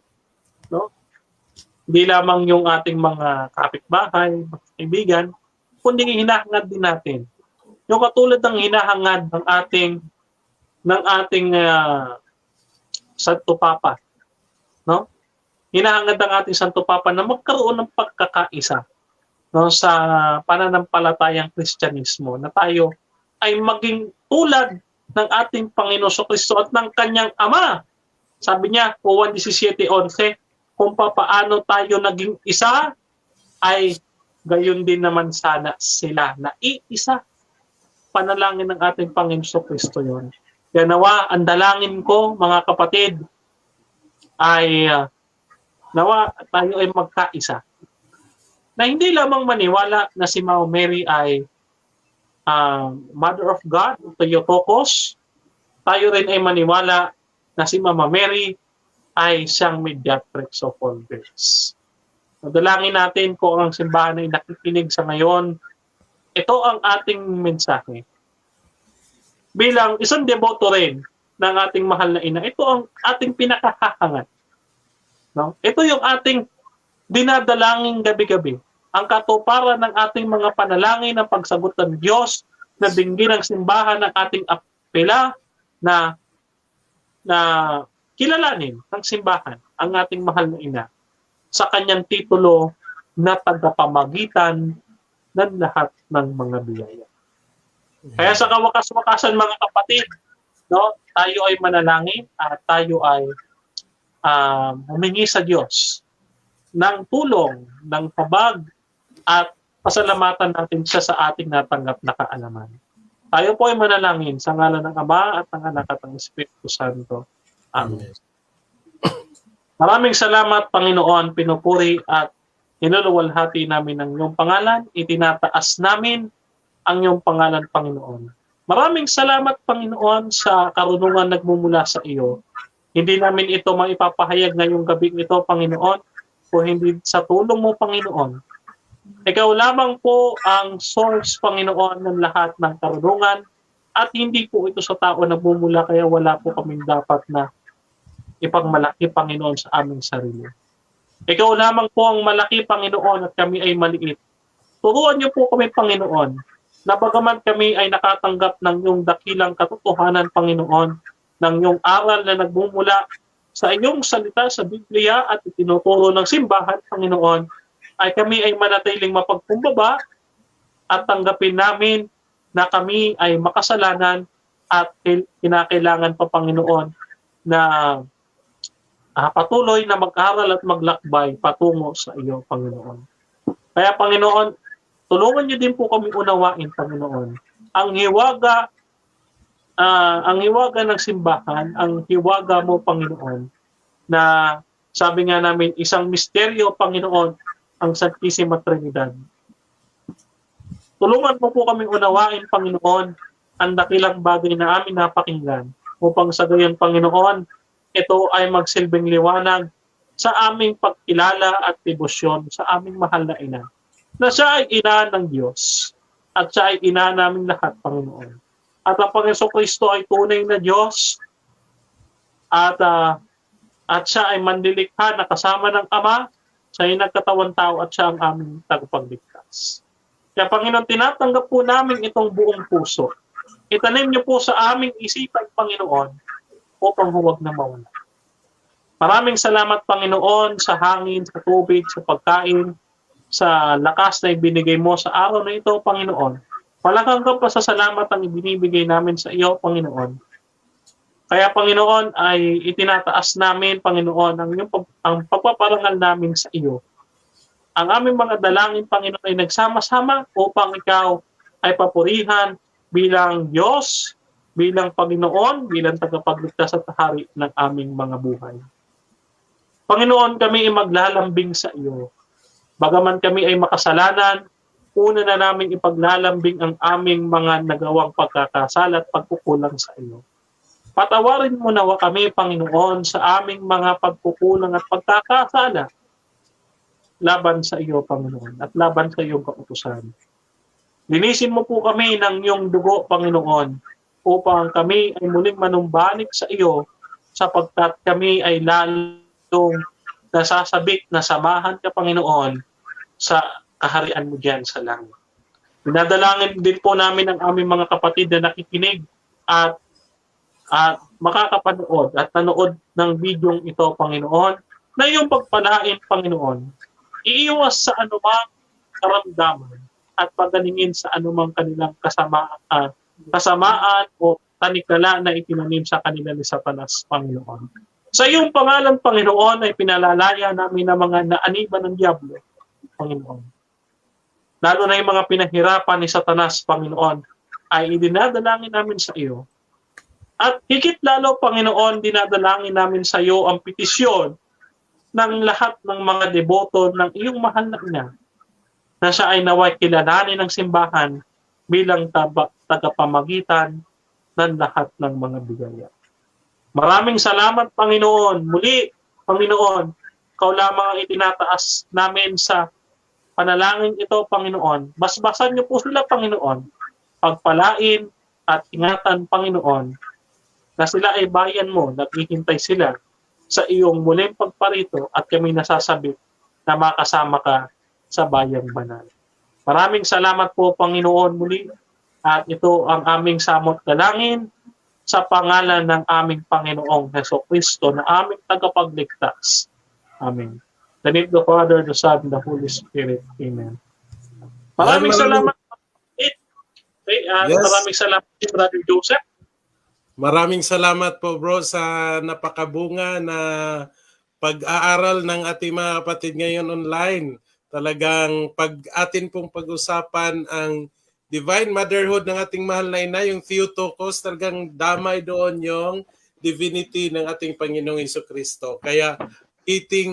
no? Hindi lamang yung ating mga kapitbahay, kaibigan, kundi hinahangad din natin. Yung katulad ng hinahangad ng ating Santo Papa, no? Hinahangad ng ating Santo Papa na magkaroon ng pagkakaisa, no, sa pananampalatayang Kristyanismo, na tayo ay maging tulad ng ating Panginoon Kristo at ng kanyang Ama. Sabi niya, Juan 17:11, kung paano tayo naging isa, ay gayon din naman sana sila na iisa. Panalangin ng ating Panginoon Kristo yun. Kaya nawa, ang dalangin ko, mga kapatid, ay nawa tayo ay magkaisa. Na hindi lamang maniwala na si Mama Mary ay Mother of God, Theotokos, tayo rin ay maniwala na si Mama Mary ay siyang mediatrix of all grace. Dalangin natin kung ang simbahan ay nakikinig sa ngayon, ito ang ating mensahe. Bilang isang deboto rin ng ating mahal na ina, ito ang ating pinakahahangad. No? Ito yung ating dinadalangin gabi-gabi. Ang katuparan ng ating mga panalangin ng pagsagot ng Diyos na dinggin ng simbahan ng ating apela na kilalanin ng simbahan ang ating mahal na ina sa kanyang titulo na tagapamagitan ng lahat ng mga biyaya. Kaya sa kawakas-wakasan, mga kapatid, no, tayo ay manalangin at tayo ay humingi sa Diyos ng tulong, ng pabag, at pasalamatan natin siya sa ating natanggap na kaalaman. Tayo po ay manalangin sa ngalan ng Ama at ng Anak at ng Espiritu Santo. Amen. Maraming salamat, Panginoon, pinupuri at hinuluwalhati namin ang iyong pangalan. Itinataas namin ang iyong pangalan, Panginoon. Maraming salamat, Panginoon, sa karunungan nagmumula sa iyo. Hindi namin ito maipapahayag ngayong gabi ito, Panginoon, kung hindi sa tulong mo, Panginoon. Ikaw lamang po ang source, Panginoon, ng lahat ng karunungan, at hindi po ito sa tao nagmumula, kaya wala po kaming dapat na ipagmalaki, Panginoon, sa aming sarili. Ikaw lamang po ang malaki, Panginoon, at kami ay maliit. Turuan niyo po kami, Panginoon, na bagaman kami ay nakatanggap ng iyong dakilang katotohanan, Panginoon, ng iyong aral na nagmumula sa iyong salita sa Biblia at itinuturo ng simbahan, Panginoon, ay kami ay manatiling mapagkumbaba at tanggapin namin na kami ay makasalanan at kinakailangan pa, Panginoon, na patuloy na mag-aral at maglakbay patungo sa iyo, Panginoon. Kaya, Panginoon, tulungan niyo din po kami unawain, Panginoon, ang hiwaga ng simbahan, ang hiwaga mo, Panginoon, na sabi nga namin, isang misteryo, Panginoon, ang Santisima Trinidad. Tulungan mo po kami unawain, Panginoon, ang dakilang bagay na amin napakinggan, upang sa gayon, Panginoon, ito ay magsilbing liwanag sa aming pagkilala at debosyon sa aming mahal na ina. na siya ay ina ng Diyos at siya ay ina namin lahat, Panginoon. At ang Panginoon Kristo ay tunay na Diyos at siya ay manlilikha na kasama ng Ama, siya ay nagkatawang tao at siya ang aming tagapagligtas. Kaya Panginoon, tinatanggap po namin itong buong puso. Itanim niyo po sa aming isipan, Panginoon, upang huwag na mawala. Maraming salamat, Panginoon, sa hangin, sa tubig, sa pagkain, sa lakas na ibinigay mo sa araw na ito, Panginoon. Malaking pasasalamat ang ibinibigay namin sa iyo, Panginoon. Kaya, Panginoon, ay itinataas namin, Panginoon, ang pagpaparangal namin sa iyo. Ang aming mga dalangin, Panginoon, ay nagsama-sama upang ikaw ay papurihan bilang Diyos, bilang Panginoon, bilang tagapagligtas at hari ng aming mga buhay. Panginoon, kami ay maglalambing sa iyo. Bagaman kami ay makasalanan, una na namin ipaglalambing ang aming mga nagawang pagkakasala at pagkukulang sa iyo. Patawarin mo nawa kami, Panginoon, sa aming mga pagkukulang at pagkakasala laban sa iyo, Panginoon, at laban sa iyong kautusan. Linisin mo po kami ng iyong dugo, Panginoon, upang kami ay muling manumbalik sa iyo sapagkat kami ay lalong nasasabik na samahan ka, Panginoon, sa kaharian mo diyan sa langit. Dinadalangin din po namin ang aming mga kapatid na nakikinig at makakapanood at nanood ng bidyong ito, Panginoon, na iyong pagpalain, Panginoon, iiwas sa anumang karamdaman at pagalingin sa anumang kanilang kasamaan o tanikala na itinanim sa kanila ni Satanas, Panginoon. Sa iyong pangalan, Panginoon, ay pinalalaya namin ang mga naaniban ng Diablo, Panginoon. Lalo na yung mga pinahirapan ni Satanas, Panginoon, ay idinadalangin namin sa iyo. At higit lalo, Panginoon, dinadalangin namin sa iyo ang petisyon ng lahat ng mga deboto ng iyong mahal na ina, na siya ay naway kilalanin ng simbahan bilang tagapamagitan ng lahat ng mga bigaya. Maraming salamat, Panginoon. Muli, Panginoon, ikaw lamang ang itinataas namin sa panalangin ito, Panginoon. Basbasan niyo po sila, Panginoon. Pagpalain at ingatan, Panginoon, na sila ay bayan mo, naghihintay sila sa iyong muling pagparito at kami nasasabik na makasama ka sa bayang banal. Maraming salamat po, Panginoon, muli. At ito ang aming samot dalangin sa pangalan ng aming Panginoong Jesucristo na aming tagapagligtas. Amen. The name of the Father, the Son, and the Holy Spirit. Amen. Maraming salamat. Okay, Yes. Maraming salamat, Brother Joseph. Maraming salamat po, bro, sa napakabunga na pag-aaral ng ating mga kapatid ngayon online. Talagang atin pong pag-usapan ang Divine Motherhood ng ating mahal na ina, yung Theotokos, talagang damay doon yung divinity ng ating Panginoong Jesucristo. Kaya hitting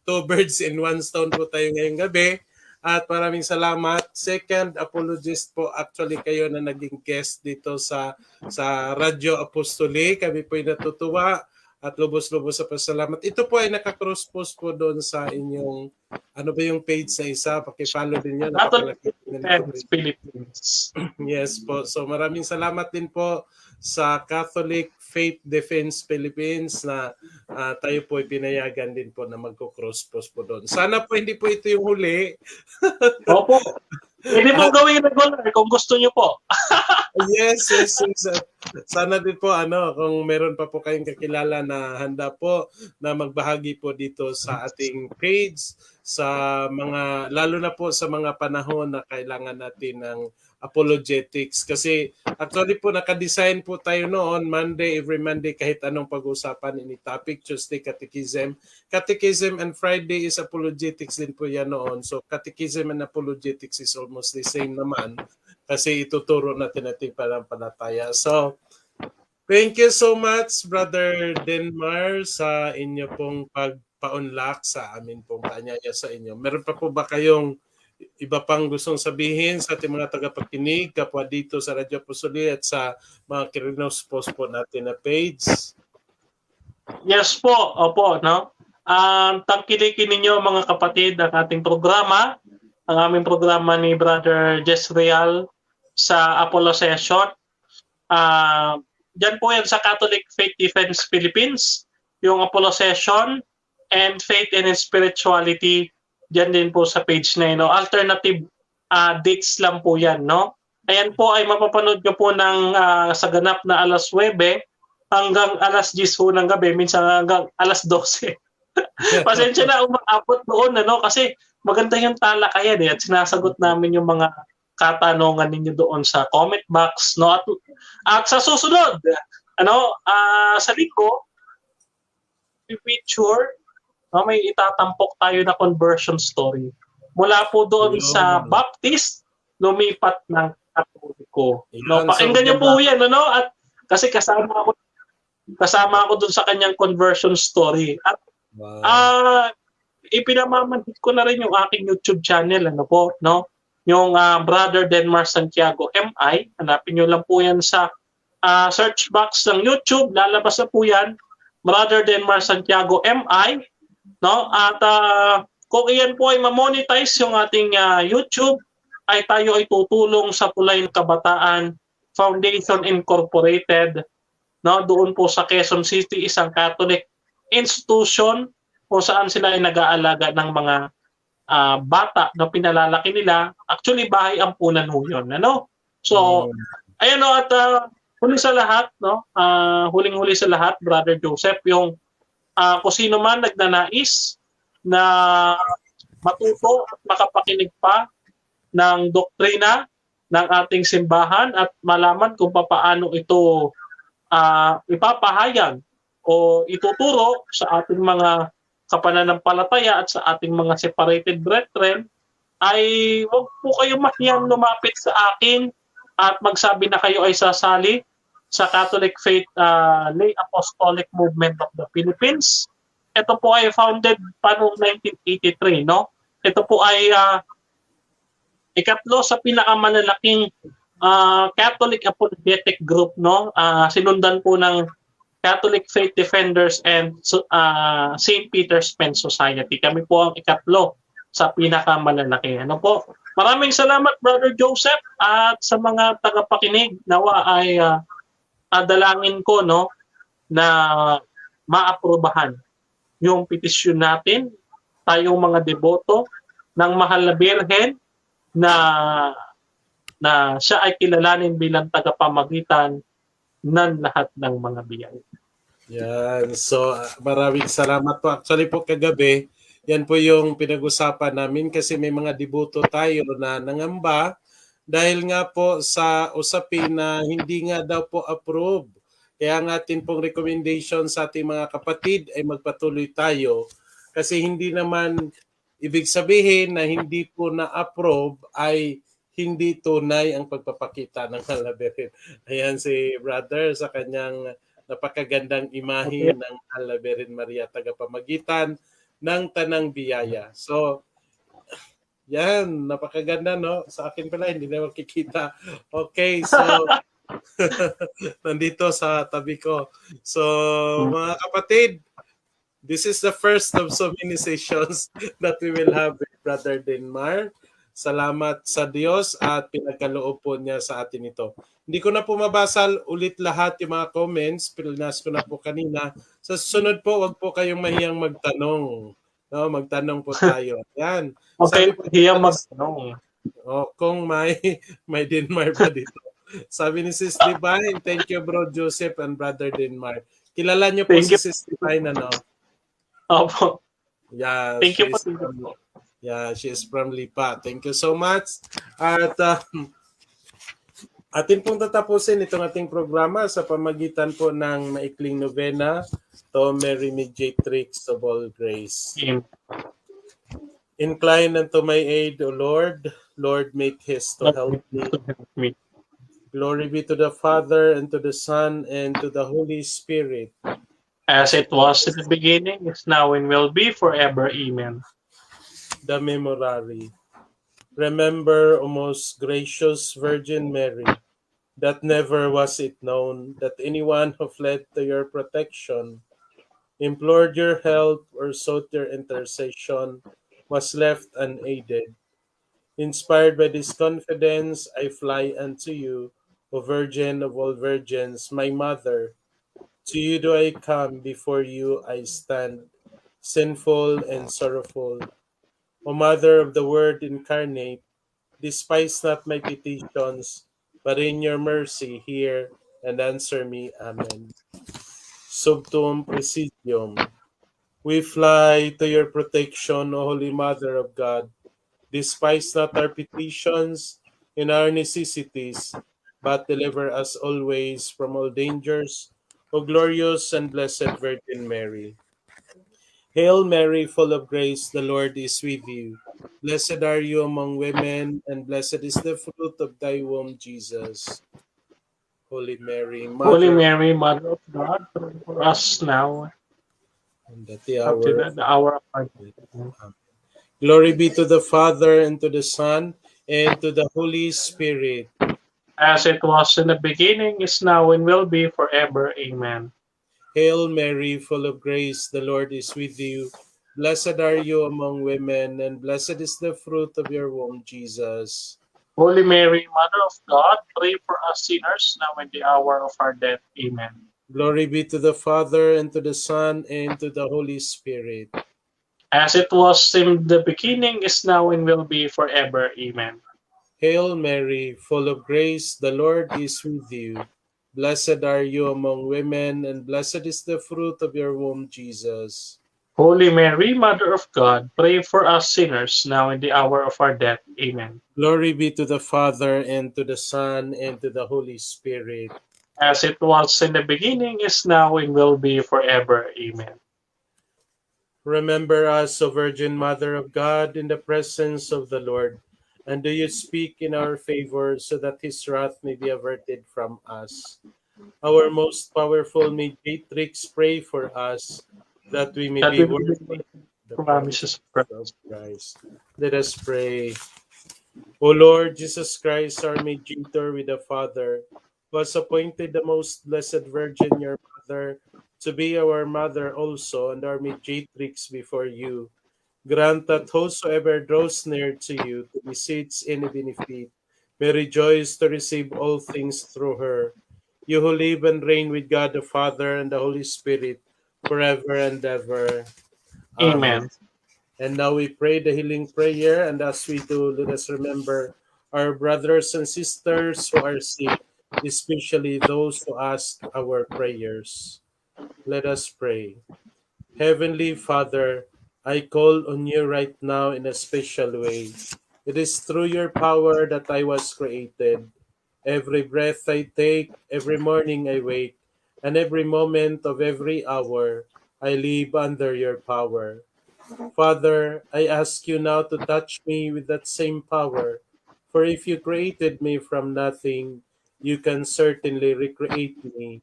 two birds in one stone po tayo ngayong gabi. At maraming salamat. Second apologist po actually kayo na naging guest dito sa Radyo Apostoli. Kami po ay natutuwa at lubos-lubos sa pasalamat. Ito po ay naka-cross-post po doon sa inyong, ano ba yung page sa isa? Paki-follow din yan. Philippines. Yes po. So maraming salamat din po sa Catholic Faith Defense Philippines na tayo po ay pinayagan din po na magko-cross-post po doon. Sana po hindi po ito yung huli. Opo. Hindi po gawin regular kung gusto niyo po. Yes. Sana din po kung meron pa po kayong kakilala na handa po na magbahagi po dito sa ating page sa mga, lalo na po sa mga panahon na kailangan natin ng apologetics, kasi actually po naka-design po tayo noon every Monday kahit anong pag-usapan ini topic. Tuesday catechism and Friday is apologetics din po yan noon. So catechism and apologetics is almost the same naman kasi ituturo natin ating pananampalataya. So thank you so much, Brother Denmar, sa inyo pong pagpa-unlock sa amin pong paanyaya sa inyo. Meron pa po ba kayong iba pang gustong sabihin sa ating mga tagapakinig, kapwa dito sa Radyo Apostoli at sa mga kirinos-post po natin na page? Yes po, opo, no? Tangkilikin ninyo mga kapatid ang ating programa ang aming programa ni Brother Jess Real sa Apollo Session. Diyan po yan sa Catholic Faith Defense Philippines, yung Apollo Session and Faith and Spirituality. Diyan din po sa page na yun. No? Alternative dates lang po yan. No? Ayan po ay mapapanood nyo po ng sa ganap na alas 9 hanggang alas 10 po ng gabi, minsan hanggang alas 12. Pasensya na umaabot doon kasi maganda yung talakayan at sinasagot namin yung mga katanungan ninyo doon sa comment box at sa susunod sa linggo feature may itatampok tayo na conversion story mula po doon sa Baptist lumipat ng Katoliko. Pakinggan niyo po yan at kasi kasama ako doon sa kanyang conversion story at ipinamamanhid ko na rin yung aking YouTube channel yung Brother Denmar Santiago MI. Hanapin nyo lang po yan sa search box ng YouTube, lalabas na po yan, Brother Denmar Santiago MI, at kung iyan po ay ma-monetize yung ating YouTube, ay tayo ay tutulong sa Tulay ng Kabataan Foundation Incorporated, doon po sa Quezon City, isang Catholic institution kung saan sila ay nag-aalaga ng mga bata na pinalalaki nila. Actually, bahay ampunan ho yun. So, ayan at huli sa lahat, huling-huli sa lahat, Brother Joseph, yung kung sino man nagnanais na matuto at makapakinig pa ng doktrina ng ating simbahan at malaman kung paano ito ipapahayag o ituturo sa ating mga kapananampalataya at sa ating mga separated brethren, ay huwag po kayo mahiyang lumapit sa akin at magsabi na kayo ay sasali sa Catholic Faith Lay Apostolic Movement of the Philippines. Ito po ay founded pa noong 1983. Ito po ay ikatlo sa pinakamalalaking Catholic Apologetic Group. Sinundan po ng Catholic Faith Defenders and St. Peter's Pen Society. Kami po ang ikatlo sa pinakamalalaki. Maraming salamat, Brother Joseph, at sa mga tagapakinig. Nawa ay dalangin ko na maaprubahan yung petisyon natin, tayong mga deboto ng Mahal na Birhen na siya ay kilalanin bilang tagapamagitan ng lahat ng mga biyaya. Yan. So, maraming salamat po. Actually po kagabi, yan po yung pinag-usapan namin kasi may mga deboto tayo na nangamba dahil nga po sa usapin na hindi nga daw po approve. Kaya ang atin pong recommendation sa ating mga kapatid ay magpatuloy tayo kasi hindi naman ibig sabihin na hindi po na-approve ay hindi tunay ang pagpapakita ng Halaberin. Ayan si Brother sa kanyang napakagandang imahe ng Halaberin Maria tagapamagitan ng Tanang Biyaya. So, yan, napakaganda Sa akin pala, hindi na makikita. Okay, so nandito sa tabi ko. So, mga kapatid, this is the first of so many sessions that we will have with Brother Denmar. Salamat sa Diyos at pinagkaloob po niya sa atin ito. Hindi ko na po mabasa ulit lahat yung mga comments. Pilinas ko na po kanina. Sa susunod po, wag po kayong mahiyang magtanong. Magtanong po tayo. Yan. Okay, hiyang magtanong. Kung may Denmar pa dito. Sabi ni Sis Divine, thank you Bro Joseph and Brother Denmar. Kilala niyo po si Sis Divine, Opo. Yeah, thank you po. Yeah, she is from Lipa. Thank you so much. At atin pong tatapusin itong ating programa sa pamagitan po ng maikling novena to Mary Mediatrix of all grace. Incline unto my aid, O Lord. Lord, make haste to help me. Glory be to the Father, and to the Son, and to the Holy Spirit. As it was in the beginning, is now, and will be forever. Amen. The Memorare. Remember, O most gracious Virgin Mary, that never was it known that anyone who fled to your protection, implored your help, or sought your intercession was left unaided. Inspired by this confidence, I fly unto you, O Virgin of all virgins, my mother. To you do I come, before you I stand, sinful and sorrowful. O Mother of the Word incarnate, despise not my petitions, but in your mercy hear and answer me. Amen. Subtum Presidium. We fly to your protection, O Holy Mother of God. Despise not our petitions in our necessities, but deliver us always from all dangers, O glorious and blessed Virgin Mary. Hail Mary, full of grace, the Lord is with you. Blessed are you among women, and blessed is the fruit of thy womb, Jesus. Holy Mary, Holy Mother of Mary, Mother of God, pray for us now God, and at the up to hour of the hour of our death. death. Amen. Glory be to the Father, and to the Son, and to the Holy Spirit. As it was in the beginning, is now, and will be forever. Amen. Hail Mary, full of grace, the Lord is with you. Blessed are you among women, and blessed is the fruit of your womb, Jesus. Holy Mary, Mother of God, pray for us sinners now and the hour of our death. Amen. Glory be to the Father, and to the Son, and to the Holy Spirit. As it was in the beginning, is now, and will be forever. Amen. Hail Mary, full of grace, the Lord is with you. Blessed are you among women, and blessed is the fruit of your womb, Jesus. Holy Mary, Mother of God, pray for us sinners now and the hour of our death. Amen. Glory be to the Father, and to the Son, and to the Holy Spirit. As it was in the beginning, is now, and will be forever. Amen. Remember us, O Virgin Mother of God, in the presence of the Lord, and do you speak in our favor, so that his wrath may be averted from us. Our most powerful mediatrix, pray for us, that we may That be we will be worthy with of the the promises promises of Christ. of Christ. Let us pray. O Lord Jesus Christ, our mediator with the Father, who has appointed the most blessed Virgin, your mother, to be our mother also, and our mediatrix before you. Grant that whosoever draws near to you to beseech any benefit may rejoice to receive all things through her. You who live and reign with God the Father and the Holy Spirit, forever and ever. Amen. Amen. And now we pray the healing prayer, and as we do, let us remember our brothers and sisters who are sick, especially those who ask our prayers. Let us pray. Heavenly Father, I call on you right now in a special way. It is through your power that I was created. Every breath I take, every morning I wake, and every moment of every hour, I live under your power. Father, I ask you now to touch me with that same power, for if you created me from nothing, you can certainly recreate me.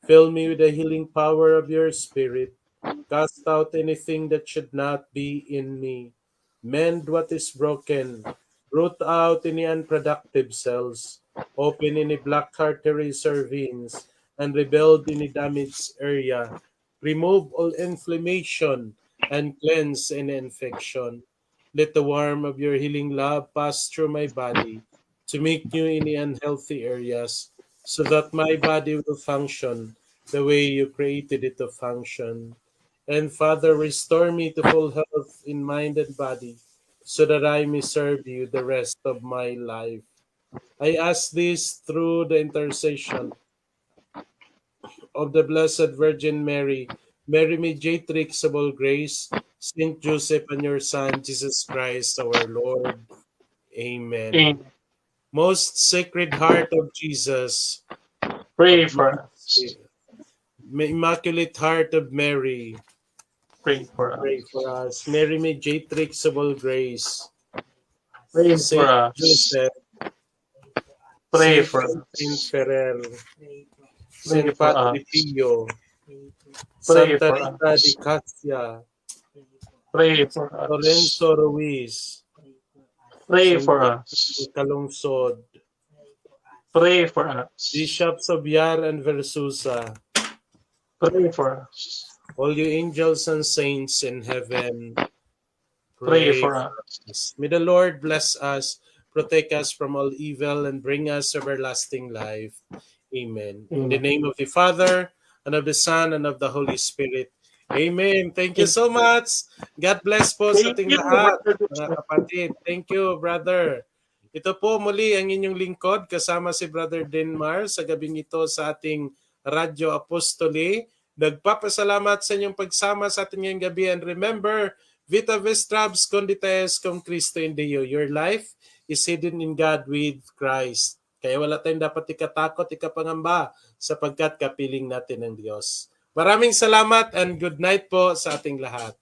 Fill me with the healing power of your Spirit. Cast out anything that should not be in me. Mend what is broken. Root out any unproductive cells. Open any black arteries or veins, and rebuild any damaged area. Remove all inflammation and cleanse any infection. Let the warmth of your healing love pass through my body to make new any unhealthy areas, so that my body will function the way you created it to function. And Father, restore me to full health in mind and body, so that I may serve you the rest of my life. I ask this through the intercession of the Blessed Virgin Mary, Mary Mediatrix of all grace, Saint Joseph, and your Son, Jesus Christ, our Lord. Amen. Amen. Most Sacred Heart of Jesus, of Pray for Mercy, us. Immaculate Heart of Mary, Pray for pray for us. us. Mary Mediatrix of all grace, Pray for Saint us. Joseph, Pray Saint for Quentin us. Ferrer, Pray Saint for Padre us. Pio, Pray Santa for Rita di us. Cassia, Pray for us. Lorenzo Ruiz, Pray Saint for Stephen us. Calungsod, Pray for us. Bishops of Yar and Versusa, Pray for us. all you angels and saints in heaven, Pray Pray for for us. us. May the Lord bless us, protect us from all evil, and bring us everlasting life. Amen. In the Amen. name of the Father, and of the Son, and of the Holy Spirit. Amen. Thank you so much. God bless po sa Thank ating you, lahat, Brother mga Joseph. kapatid. Thank you, brother. Ito po muli ang inyong lingkod kasama si Brother Denmar sa gabing ito sa ating Radyo Apostoli. Nagpapasalamat sa inyong pagsama sa ating ngayong gabi, and remember, Vita Vestrabs Condites cum Cristo in Deo. Your life is hidden in God with Christ. Kaya wala tayong dapat ikatakot, ikapangamba sapagkat kapiling natin ng Diyos. Maraming salamat and good night po sa ating lahat.